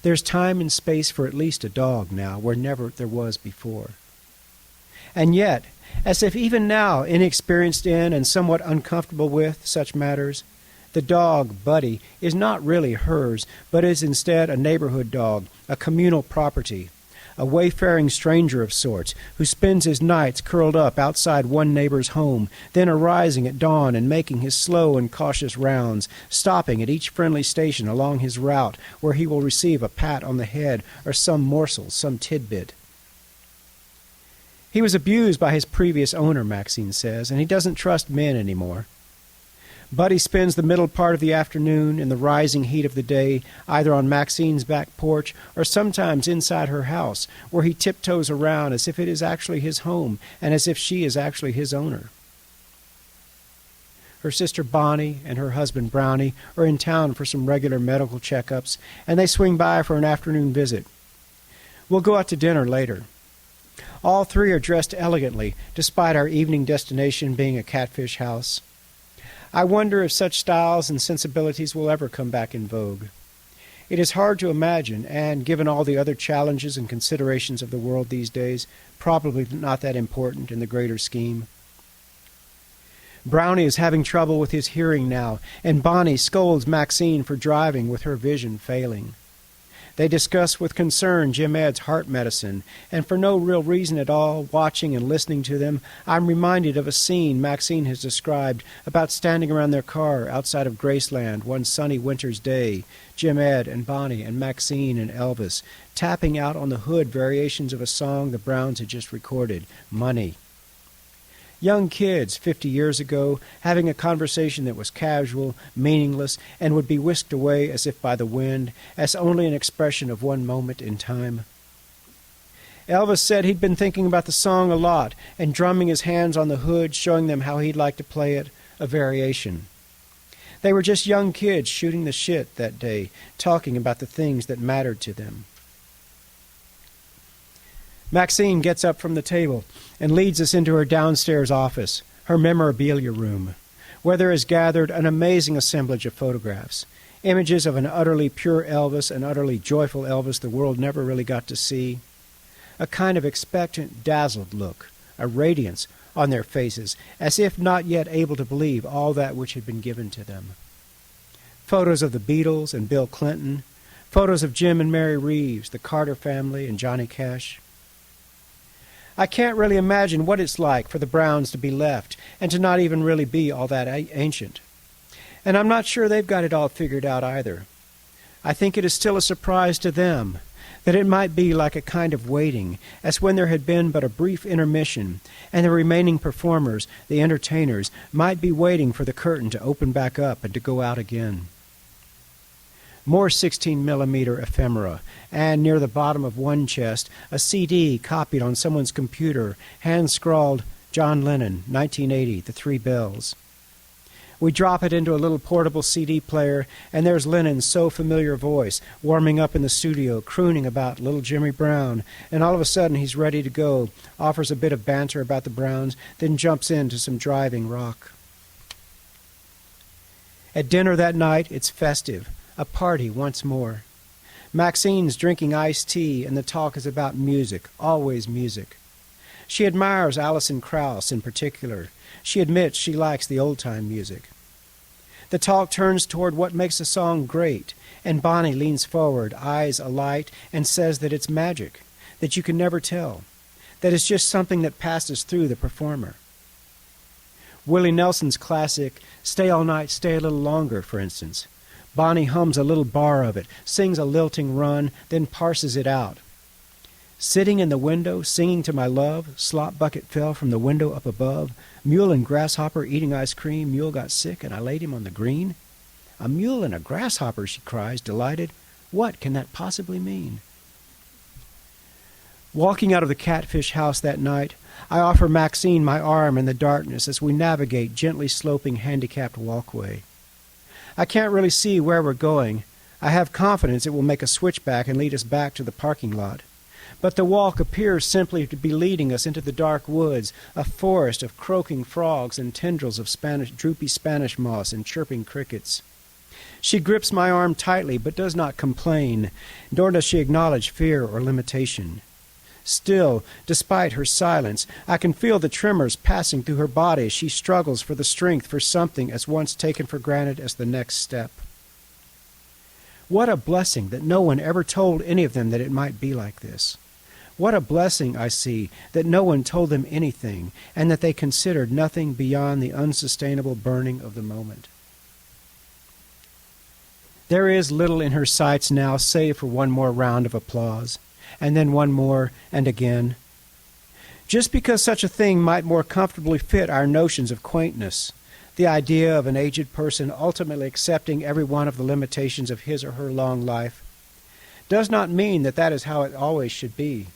[SPEAKER 2] There's time and space for at least a dog now, where never there was before. And yet, as if even now, inexperienced in and somewhat uncomfortable with such matters, the dog, Buddy, is not really hers, but is instead a neighborhood dog, a communal property, a wayfaring stranger of sorts, who spends his nights curled up outside one neighbor's home, then arising at dawn and making his slow and cautious rounds, stopping at each friendly station along his route where he will receive a pat on the head or some morsel, some tidbit. He was abused by his previous owner, Maxine says, and he doesn't trust men anymore. Buddy spends the middle part of the afternoon in the rising heat of the day, either on Maxine's back porch or sometimes inside her house, where he tiptoes around as if it is actually his home and as if she is actually his owner. Her sister Bonnie and her husband Brownie are in town for some regular medical checkups, and they swing by for an afternoon visit. We'll go out to dinner later. All three are dressed elegantly, despite our evening destination being a catfish house. I wonder if such styles and sensibilities will ever come back in vogue. It is hard to imagine, and given all the other challenges and considerations of the world these days, probably not that important in the greater scheme. Brownie is having trouble with his hearing now, and Bonnie scolds Maxine for driving with her vision failing. They discuss with concern Jim Ed's heart medicine, and for no real reason at all, watching and listening to them, I'm reminded of a scene Maxine has described about standing around their car outside of Graceland one sunny winter's day, Jim Ed and Bonnie and Maxine and Elvis, tapping out on the hood variations of a song the Browns had just recorded, Money. Young kids 50 years ago having a conversation that was casual, meaningless, and would be whisked away as if by the wind, as only an expression of one moment in time. Elvis said he'd been thinking about the song a lot and drumming his hands on the hood, showing them how he'd like to play it, a variation. They were just young kids shooting the shit that day, talking about the things that mattered to them. Maxine gets up from the table and leads us into her downstairs office, her memorabilia room, where there is gathered an amazing assemblage of photographs, images of an utterly pure Elvis, an utterly joyful Elvis the world never really got to see, a kind of expectant, dazzled look, a radiance on their faces, as if not yet able to believe all that which had been given to them. Photos of the Beatles and Bill Clinton, photos of Jim and Mary Reeves, the Carter family, and Johnny Cash. I can't really imagine what it's like for the Browns to be left and to not even really be all that ancient. And I'm not sure they've got it all figured out either. I think it is still a surprise to them that it might be like a kind of waiting, as when there had been but a brief intermission, and the remaining performers, the entertainers, might be waiting for the curtain to open back up and to go out again. More 16-millimeter ephemera, and near the bottom of one chest, a CD copied on someone's computer, hand-scrawled, John Lennon, 1980, The Three Bells. We drop it into a little portable CD player, and there's Lennon's so familiar voice, warming up in the studio, crooning about Little Jimmy Brown, and all of a sudden he's ready to go, offers a bit of banter about the Browns, then jumps into some driving rock. At dinner that night, it's festive. A party once more. Maxine's drinking iced tea, and the talk is about music, always music. She admires Alison Krauss in particular. She admits she likes the old-time music. The talk turns toward what makes a song great, and Bonnie leans forward, eyes alight, and says that it's magic, that you can never tell, that it's just something that passes through the performer. Willie Nelson's classic, Stay All Night, Stay a Little Longer, for instance. Bonnie hums a little bar of it, sings a lilting run, then parses it out. Sitting in the window, singing to my love, slop bucket fell from the window up above, mule and grasshopper eating ice cream, mule got sick and I laid him on the green. A mule and a grasshopper, she cries, delighted. What can that possibly mean? Walking out of the Catfish House that night, I offer Maxine my arm in the darkness as we navigate gently sloping handicapped walkway. I can't really see where we're going. I have confidence it will make a switchback and lead us back to the parking lot. But the walk appears simply to be leading us into the dark woods, a forest of croaking frogs and tendrils of droopy Spanish moss and chirping crickets. She grips my arm tightly but does not complain, nor does she acknowledge fear or limitation. Still, despite her silence, I can feel the tremors passing through her body as she struggles for the strength for something as once taken for granted as the next step. What a blessing that no one ever told any of them that it might be like this. What a blessing, I see, that no one told them anything, and that they considered nothing beyond the unsustainable burning of the moment. There is little in her sights now save for one more round of applause, and then one more, and again. Just because such a thing might more comfortably fit our notions of quaintness, the idea of an aged person ultimately accepting every one of the limitations of his or her long life, does not mean that that is how it always should be.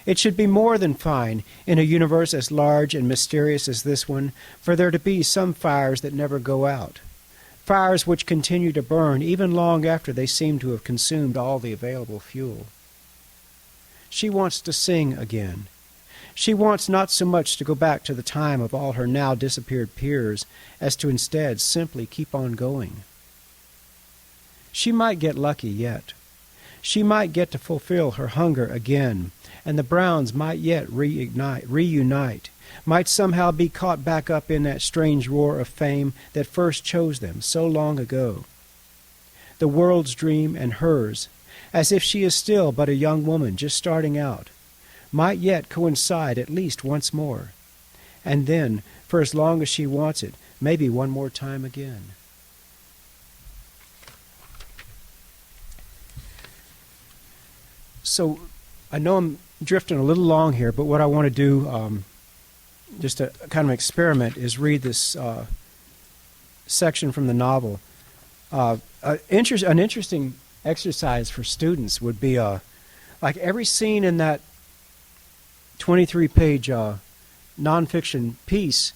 [SPEAKER 2] It should be more than fine, in a universe as large and mysterious as this one, for there to be some fires that never go out, fires which continue to burn even long after they seem to have consumed all the available fuel. She wants to sing again. She wants not so much to go back to the time of all her now disappeared peers as to instead simply keep on going. She might get lucky yet. She might get to fulfill her hunger again, and the Browns might yet reunite, might somehow be caught back up in that strange roar of fame that first chose them so long ago. The world's dream and hers, as if she is still but a young woman just starting out, might yet coincide at least once more, and then, for as long as she wants it, maybe one more time again. So, I know I'm drifting a little long here, but what I want to do, just a kind of experiment, is read this section from the novel. An interesting exercise for students would be like every scene in that 23-page nonfiction piece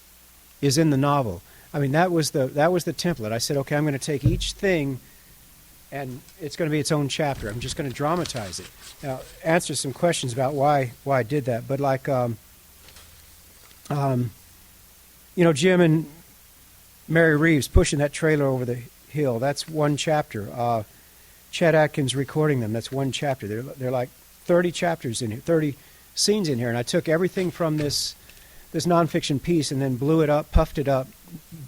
[SPEAKER 2] is in the novel. I mean, that was the template. I said, okay, I'm going to take each thing, and it's going to be its own chapter. I'm just going to dramatize it. Now, answer some questions about why I did that. But like, Jim and Mary Reeves pushing that trailer over the hill. That's one chapter. Chet Atkins recording them. That's one chapter. They're like 30 chapters in here, 30 scenes in here, and I took everything from this nonfiction piece and then blew it up, puffed it up,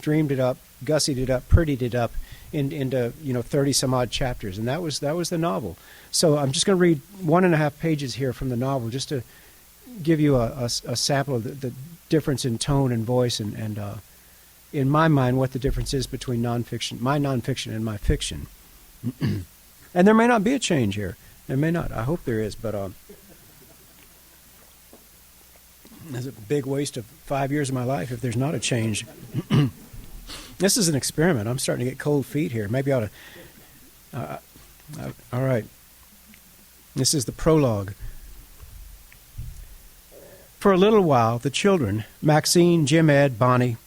[SPEAKER 2] dreamed it up, gussied it up, prettied it up into 30 some odd chapters, and that was the novel. So I'm just going to read 1.5 pages here from the novel just to give you a sample of the difference in tone and voice and in my mind what the difference is between my nonfiction and my fiction. And there may not be a change here. There may not. I hope there is, but it's a big waste of 5 years of my life if there's not a change. This is an experiment. I'm starting to get cold feet here. Maybe I ought to... all right. This is the prologue. For a little while, the children, Maxine, Jim, Ed, Bonnie,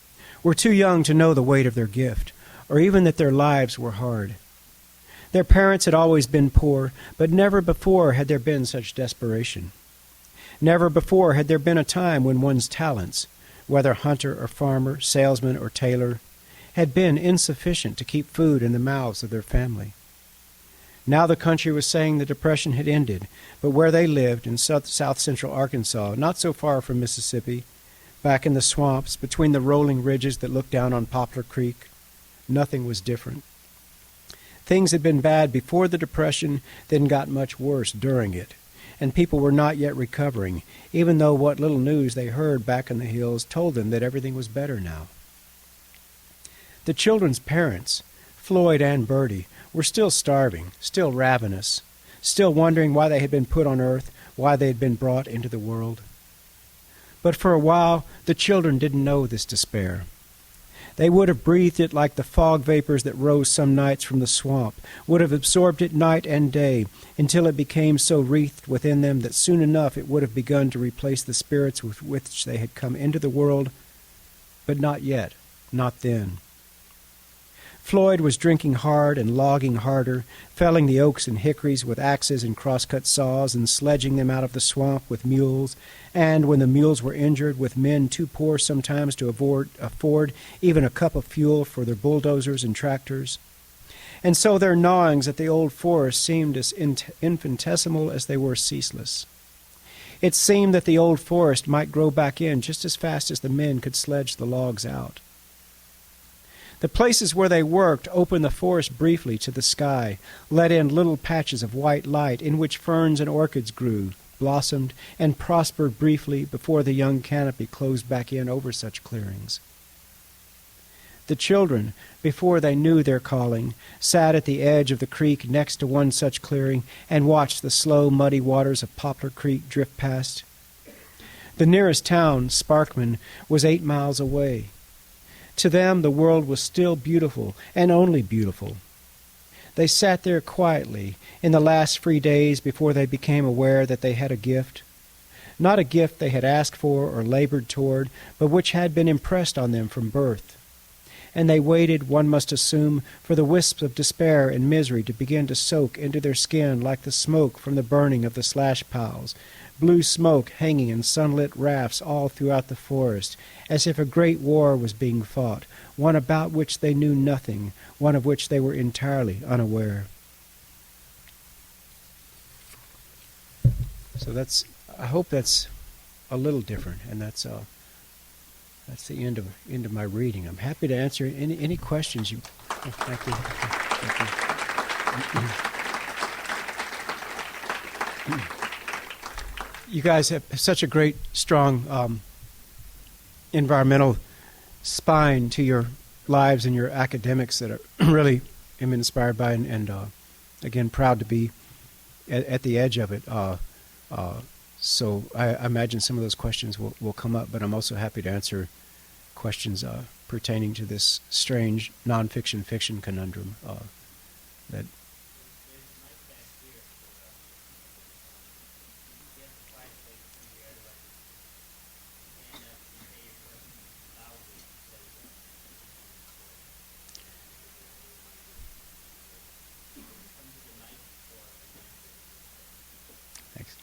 [SPEAKER 2] were too young to know the weight of their gift, or even that their lives were hard. Their parents had always been poor, but never before had there been such desperation. Never before had there been a time when one's talents, whether hunter or farmer, salesman or tailor, had been insufficient to keep food in the mouths of their family. Now the country was saying the Depression had ended, but where they lived, in south-central Arkansas, not so far from Mississippi, back in the swamps, between the rolling ridges that looked down on Poplar Creek, nothing was different. Things had been bad before the Depression, then got much worse during it, and people were not yet recovering, even though what little news they heard back in the hills told them that everything was better now. The children's parents, Floyd and Bertie, were still starving, still ravenous, still wondering why they had been put on earth, why they had been brought into the world. But for a while, the children didn't know this despair. They would have breathed it like the fog vapors that rose some nights from the swamp, would have absorbed it night and day, until it became so wreathed within them that soon enough it would have begun to replace the spirits with which they had come into the world, but not yet, not then. Floyd was drinking hard and logging harder, felling the oaks and hickories with axes and crosscut saws and sledging them out of the swamp with mules, and when the mules were injured, with men too poor sometimes to afford even a cup of fuel for their bulldozers and tractors. And so their gnawings at the old forest seemed as infinitesimal as they were ceaseless. It seemed that the old forest might grow back in just as fast as the men could sledge the logs out. The places where they worked opened the forest briefly to the sky, let in little patches of white light in which ferns and orchids grew, blossomed, and prospered briefly before the young canopy closed back in over such clearings. The children, before they knew their calling, sat at the edge of the creek next to one such clearing and watched the slow, muddy waters of Poplar Creek drift past. The nearest town, Sparkman, was 8 miles away. To them, the world was still beautiful, and only beautiful. They sat there quietly in the last free days before they became aware that they had a gift. Not a gift they had asked for or labored toward, but which had been impressed on them from birth. And they waited, one must assume, for the wisps of despair and misery to begin to soak into their skin like the smoke from the burning of the slash piles, blue smoke hanging in sunlit rafts all throughout the forest, as if a great war was being fought, one about which they knew nothing, one of which they were entirely unaware. So I hope that's a little different, and that's the end of my reading. I'm happy to answer any questions you. Oh, thank you. Thank you. You guys have such a great, strong environmental spine to your lives and your academics that I really am inspired by, and again, proud to be at the edge of it. So I imagine some of those questions will come up, but I'm also happy to answer questions pertaining to this strange nonfiction-fiction conundrum that. Thanks.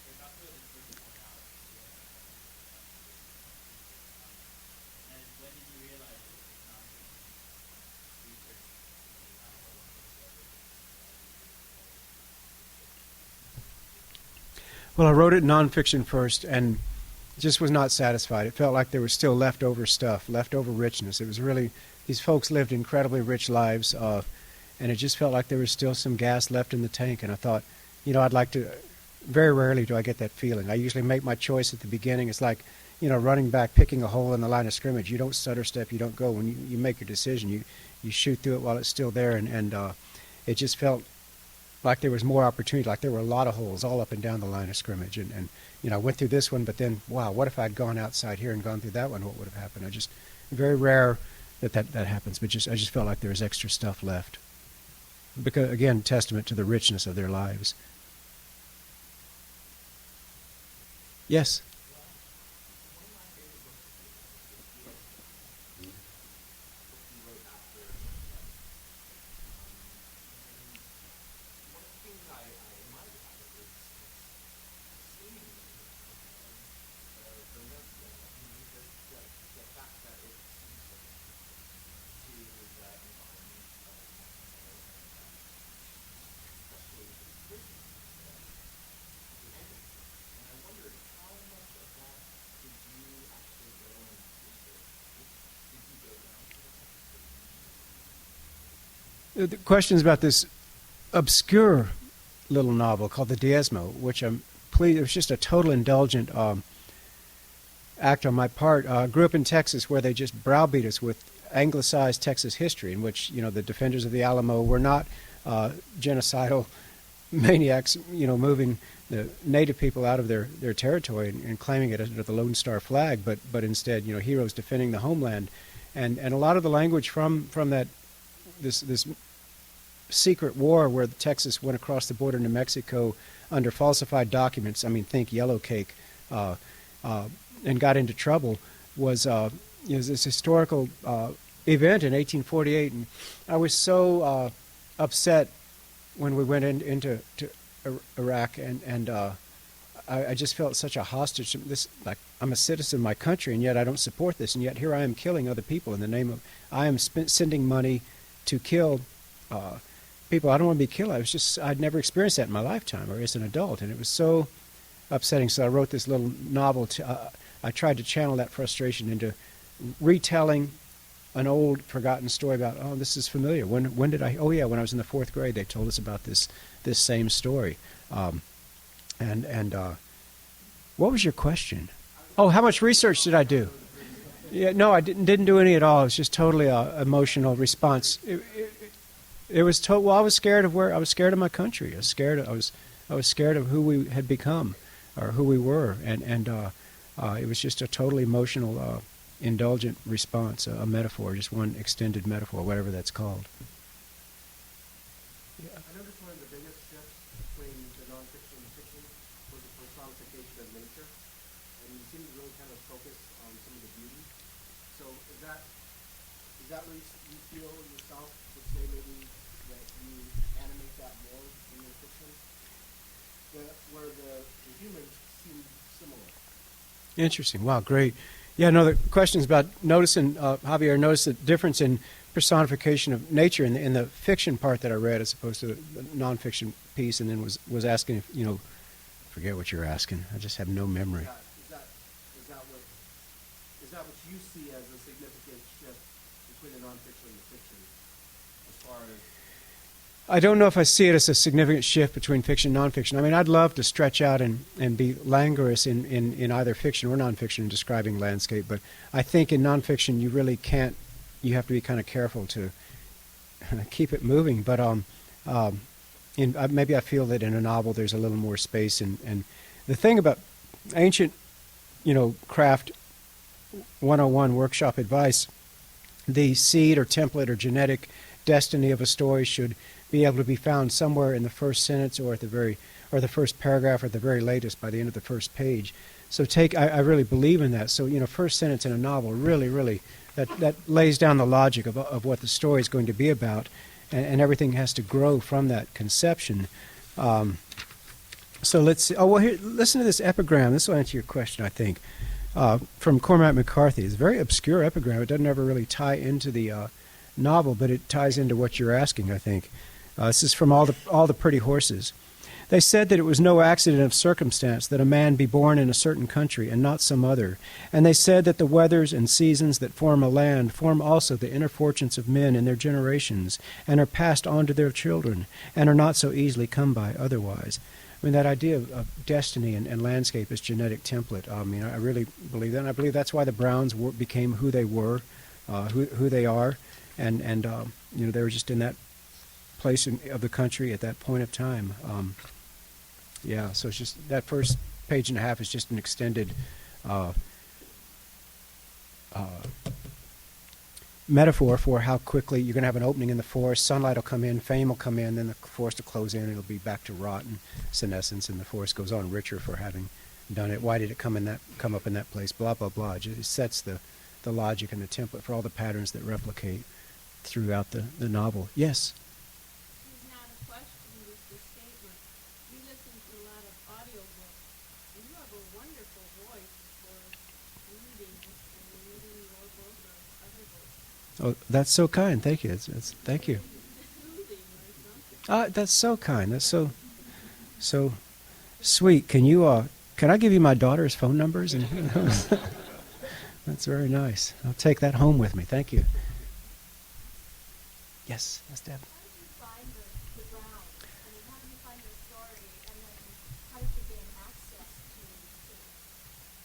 [SPEAKER 2] Well, I wrote it nonfiction first and just was not satisfied. It felt like there was still leftover stuff, leftover richness. It was really, these folks lived incredibly rich lives, and it just felt like there was still some gas left in the tank. And I thought, I'd like to, very rarely do I get that feeling. I usually make my choice at the beginning. It's like, running back, picking a hole in the line of scrimmage. You don't stutter step, you don't go. When you make your decision, you shoot through it while it's still there. And it just felt like there was more opportunity, like there were a lot of holes all up and down the line of scrimmage. And I went through this one, but then, wow, what if I'd gone outside here and gone through that one? What would have happened? Very rare that happens, but I just felt like there was extra stuff left. Because, again, testament to the richness of their lives. Yes? The questions about this obscure little novel called The Diezmo, which it was just a total indulgent act on my part. Grew up in Texas, where they just browbeat us with anglicized Texas history, in which the defenders of the Alamo were not genocidal maniacs, moving the native people out of their territory and claiming it under the Lone Star flag, but instead, heroes defending the homeland. and a lot of the language from that this secret war where Texas went across the border to Mexico under falsified documents. I mean, think Yellow Cake, and got into trouble. Was this historical event in 1848, and I was so upset when we went into Iraq, and I just felt such a hostage. Like, I'm a citizen of my country, and yet I don't support this, and yet here I am killing other people in the name of, I am sending money to kill people. I don't want to be killed. I'd never experienced that in my lifetime or as an adult, and it was so upsetting. So I wrote this little novel. I tried to channel that frustration into retelling an old forgotten story about, oh, this is familiar. When did I? Oh yeah, when I was in the 4th grade, they told us about this same story. What was your question? Oh, how much research did I do? Yeah, no, I didn't do any at all. It was just totally emotional response. It was well, I was scared of my country. I was scared of who we had become, or who we were, and it was just a totally emotional, indulgent response, a metaphor, just one extended metaphor, whatever that's called.
[SPEAKER 3] I noticed one of the biggest shifts between the nonfiction and fiction was the personification of nature, and you seem to really kind of focus on some of the beauty. So is that what you feel yourself would say maybe that you animate that more in your fiction, where the humans seem similar?
[SPEAKER 2] Interesting. Wow, great. Yeah, no, the question's about noticing, Javier noticed the difference in personification of nature in the fiction part that I read as opposed to the nonfiction piece, and then was asking if, forget what you're asking. I just have no memory.
[SPEAKER 3] Is that what you see as a significant shift between the nonfiction and the fiction as far as...
[SPEAKER 2] I don't know if I see it as a significant shift between fiction and nonfiction. I mean, I'd love to stretch out and be languorous in either fiction or nonfiction in describing landscape, but I think in nonfiction you really can't. You have to be kind of careful to keep it moving. But maybe I feel that in a novel there's a little more space. And the thing about ancient, craft 101 workshop advice, the seed or template or genetic destiny of a story should be able to be found somewhere in the first sentence or at the first paragraph or at the very latest by the end of the first page. So I really believe in that. So, first sentence in a novel really that lays down the logic of what the story is going to be about, and everything has to grow from that conception. So let's see. Oh, well, here, listen to this epigram. This will answer your question, I think, from Cormac McCarthy. It's a very obscure epigram. It doesn't ever really tie into the novel, but it ties into what you're asking, I think. This is from All the Pretty Horses. They said that it was no accident of circumstance that a man be born in a certain country and not some other. And they said that the weathers and seasons that form a land form also the inner fortunes of men in their generations, and are passed on to their children, and are not so easily come by otherwise. I mean, that idea of destiny and landscape as genetic template, I really believe that. And I believe that's why the Browns became who they were, who they are. And they were just in that place of the country at that point of time. So it's just that first page and a half is just an extended metaphor for how quickly you're going to have an opening in the forest, sunlight will come in, fame will come in, then the forest will close in, and it'll be back to rot and senescence, and the forest goes on richer for having done it. Why did it come up in that place? Blah, blah, blah. It sets the logic and the template for all the patterns that replicate throughout the novel. Yes?
[SPEAKER 4] This is not a question, it's a statement. You listen to a lot of audiobooks, and you have a wonderful voice for reading your book or other books.
[SPEAKER 2] Oh, that's so kind. Thank you. Thank you.
[SPEAKER 4] Soothing or something.
[SPEAKER 2] That's so kind. That's so sweet. Can I give you my daughter's phone numbers? And that's very nice. I'll take that home with me. Thank you. Yes, Deb.
[SPEAKER 4] How did you find the Browns? I mean, how did you find their story, and then how did you gain access to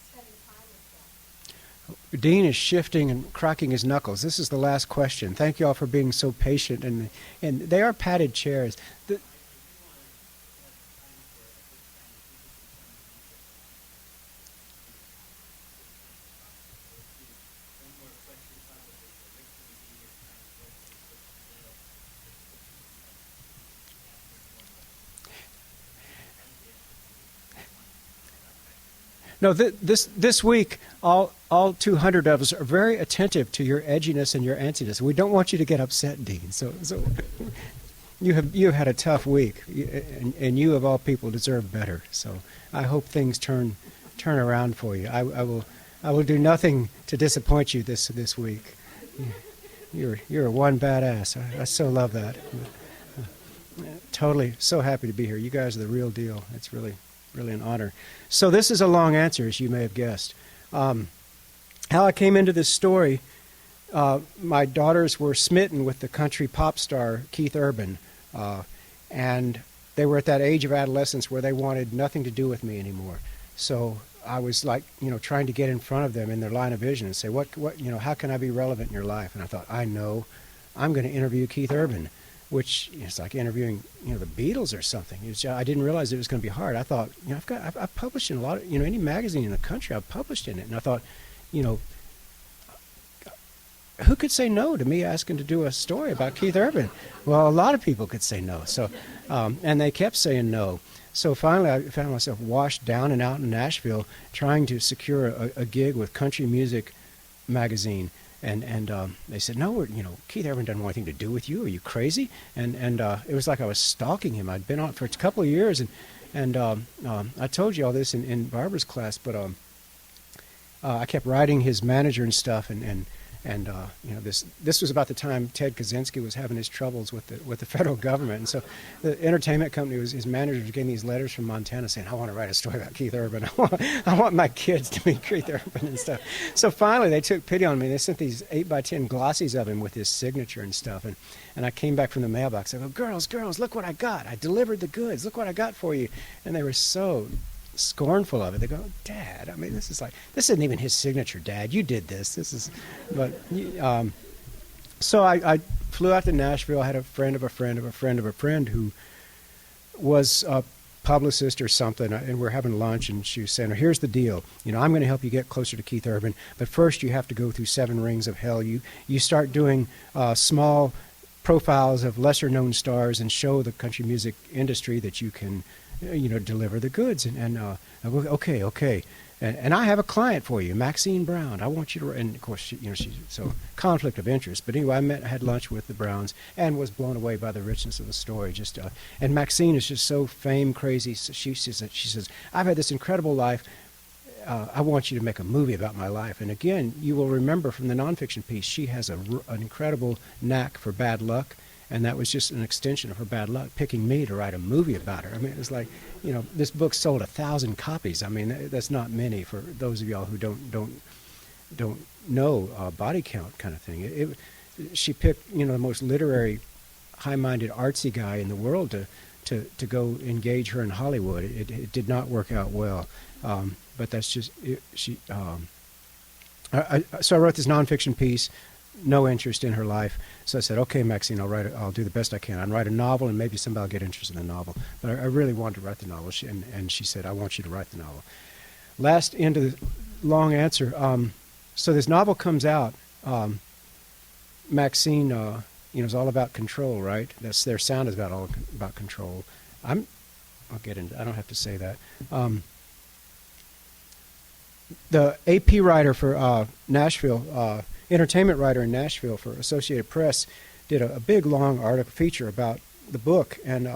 [SPEAKER 4] spending time with them?
[SPEAKER 2] Dean is shifting and cracking his knuckles. This is the last question. Thank you all for being so patient, and they are padded chairs. No, this week, all 200 of us are very attentive to your edginess and your antsiness. We don't want you to get upset, Dean. So you have had a tough week, and you of all people deserve better. So I hope things turn around for you. I will do nothing to disappoint you this week. You're one badass. I so love that. Totally so happy to be here. You guys are the real deal. It's really an honor. So this is a long answer, as you may have guessed. How I came into this story, my daughters were smitten with the country pop star Keith Urban, and they were at that age of adolescence where they wanted nothing to do with me anymore. So I was like, trying to get in front of them in their line of vision and say, what, how can I be relevant in your life? And I thought, I know, I'm going to interview Keith Urban, which is like interviewing, the Beatles or something. I didn't realize it was going to be hard. I thought, I've published in a lot of, any magazine in the country, I've published in it. And I thought, who could say no to me asking to do a story about Keith Urban? Well, a lot of people could say no. So, and they kept saying no. So finally, I found myself washed down and out in Nashville trying to secure a gig with Country Music magazine. And they said, no, Keith Urban doesn't want anything to do with you. Are you crazy? And it was like I was stalking him. I'd been on for a couple of years, and I told you all this in Barbara's class, but I kept writing his manager and stuff, and this was about the time Ted Kaczynski was having his troubles with the federal government, and so the entertainment company his manager gave me these letters from Montana saying, I want to write a story about Keith Urban. I want my kids to meet Keith Urban and stuff. So finally they took pity on me. They sent these 8x10 glossies of him with his signature and stuff, and I came back from the mailbox. I go, girls, look what I got. I delivered the goods. Look what I got for you. And they were so scornful of it. They go, Dad, this isn't even his signature, Dad. You did this. So I flew out to Nashville. I had a friend of a friend of a friend of a friend who was a publicist or something, and we're having lunch, and she was saying, here's the deal. I'm going to help you get closer to Keith Urban, but first you have to go through 7 rings of hell. You start doing small profiles of lesser-known stars and show the country music industry that you can deliver the goods. And I go, okay. And I have a client for you, Maxine Brown. I want you to, and of course, she's so conflict of interest. But anyway, I had lunch with the Browns and was blown away by the richness of the story. And Maxine is just so fame crazy. So she says, I've had this incredible life. I want you to make a movie about my life. And again, you will remember from the nonfiction piece, she has an incredible knack for bad luck. And that was just an extension of her bad luck, picking me to write a movie about her. It was like, this book sold 1,000 copies. That's not many for those of y'all who don't know body count kind of thing. She picked, the most literary, high-minded, artsy guy in the world to go engage her in Hollywood. It did not work out well, but that's just so I wrote this nonfiction piece. No interest in her life. So I said, okay, Maxine, I'll do the best I can. I'll write a novel, and maybe somebody will get interested in the novel. But I really wanted to write the novel, and she said, I want you to write the novel. Last end of the long answer. So this novel comes out. Maxine, is all about control, right? Their sound is all about control. I'll get into. I don't have to say that. The AP writer for Nashville. Entertainment writer in Nashville for Associated Press did a big long article feature about the book, and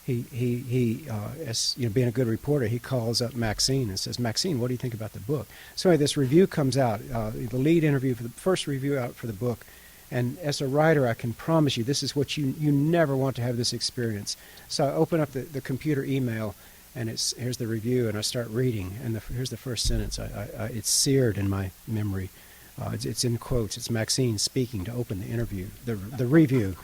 [SPEAKER 2] he as being a good reporter, he calls up Maxine and says, Maxine, what do you think about the book? So anyway, this review comes out, the lead interview for the first review out for the book, and as a writer, I can promise you this is what you never want to have this experience. So I open up the computer email, and here's the review, and I start reading, and here's the first sentence. It's seared in my memory. It's in quotes. It's Maxine speaking to open the interview, the review.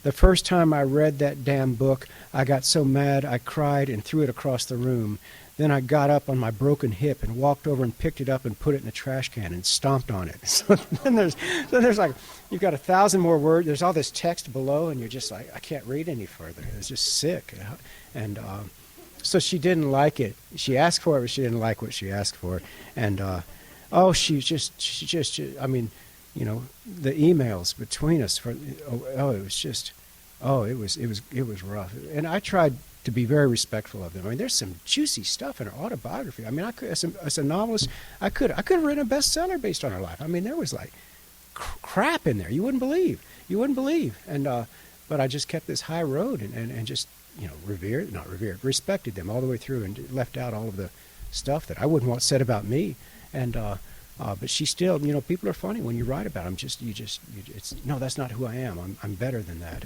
[SPEAKER 2] The first time I read that damn book, I got so mad I cried and threw it across the room. Then I got up on my broken hip and walked over and picked it up and put it in a trash can and stomped on it. So then there's like, you've got 1,000 more words. There's all this text below, and you're just like, I can't read any further. It's just sick. And so she didn't like it. She asked for it, but she didn't like what she asked for. And she just, the emails between us it was rough. And I tried to be very respectful of them. I mean, there's some juicy stuff in her autobiography. I mean, I could, as a novelist, I could have written a bestseller based on her life. I mean, there was like crap in there you wouldn't believe. And but I just kept this high road and just, you know, respected them all the way through, and left out all of the stuff that I wouldn't want said about me. And but she still, you know, people are funny when you write about them. It's no, that's not who I am. I'm better than that.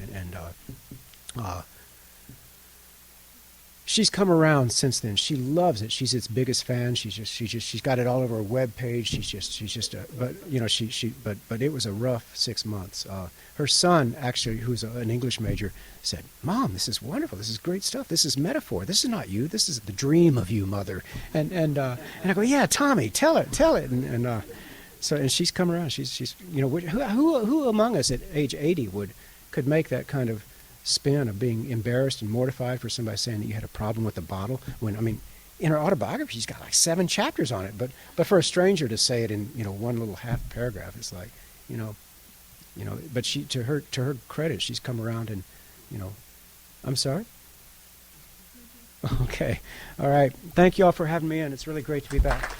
[SPEAKER 2] She's come around since then. She loves it. She's its biggest fan. She's got it all over her web page. But you know, but it was a rough 6 months. Her son, actually, who's an English major, said, "Mom, this is wonderful. This is great stuff. This is metaphor. This is not you. This is the dream of you, Mother." And I go, "Yeah, Tommy, tell it." So she's come around. She's you know, who among us at age 80 could make that kind of spin of being embarrassed and mortified for somebody saying that you had a problem with the bottle, when, I mean, in her autobiography she's got like 7 chapters on it, but for a stranger to say it in, you know, one little half paragraph, it's like, you know, but she, to her credit, she's come around and, you know, I'm sorry? Okay. All right. Thank you all for having me in. It's really great to be back.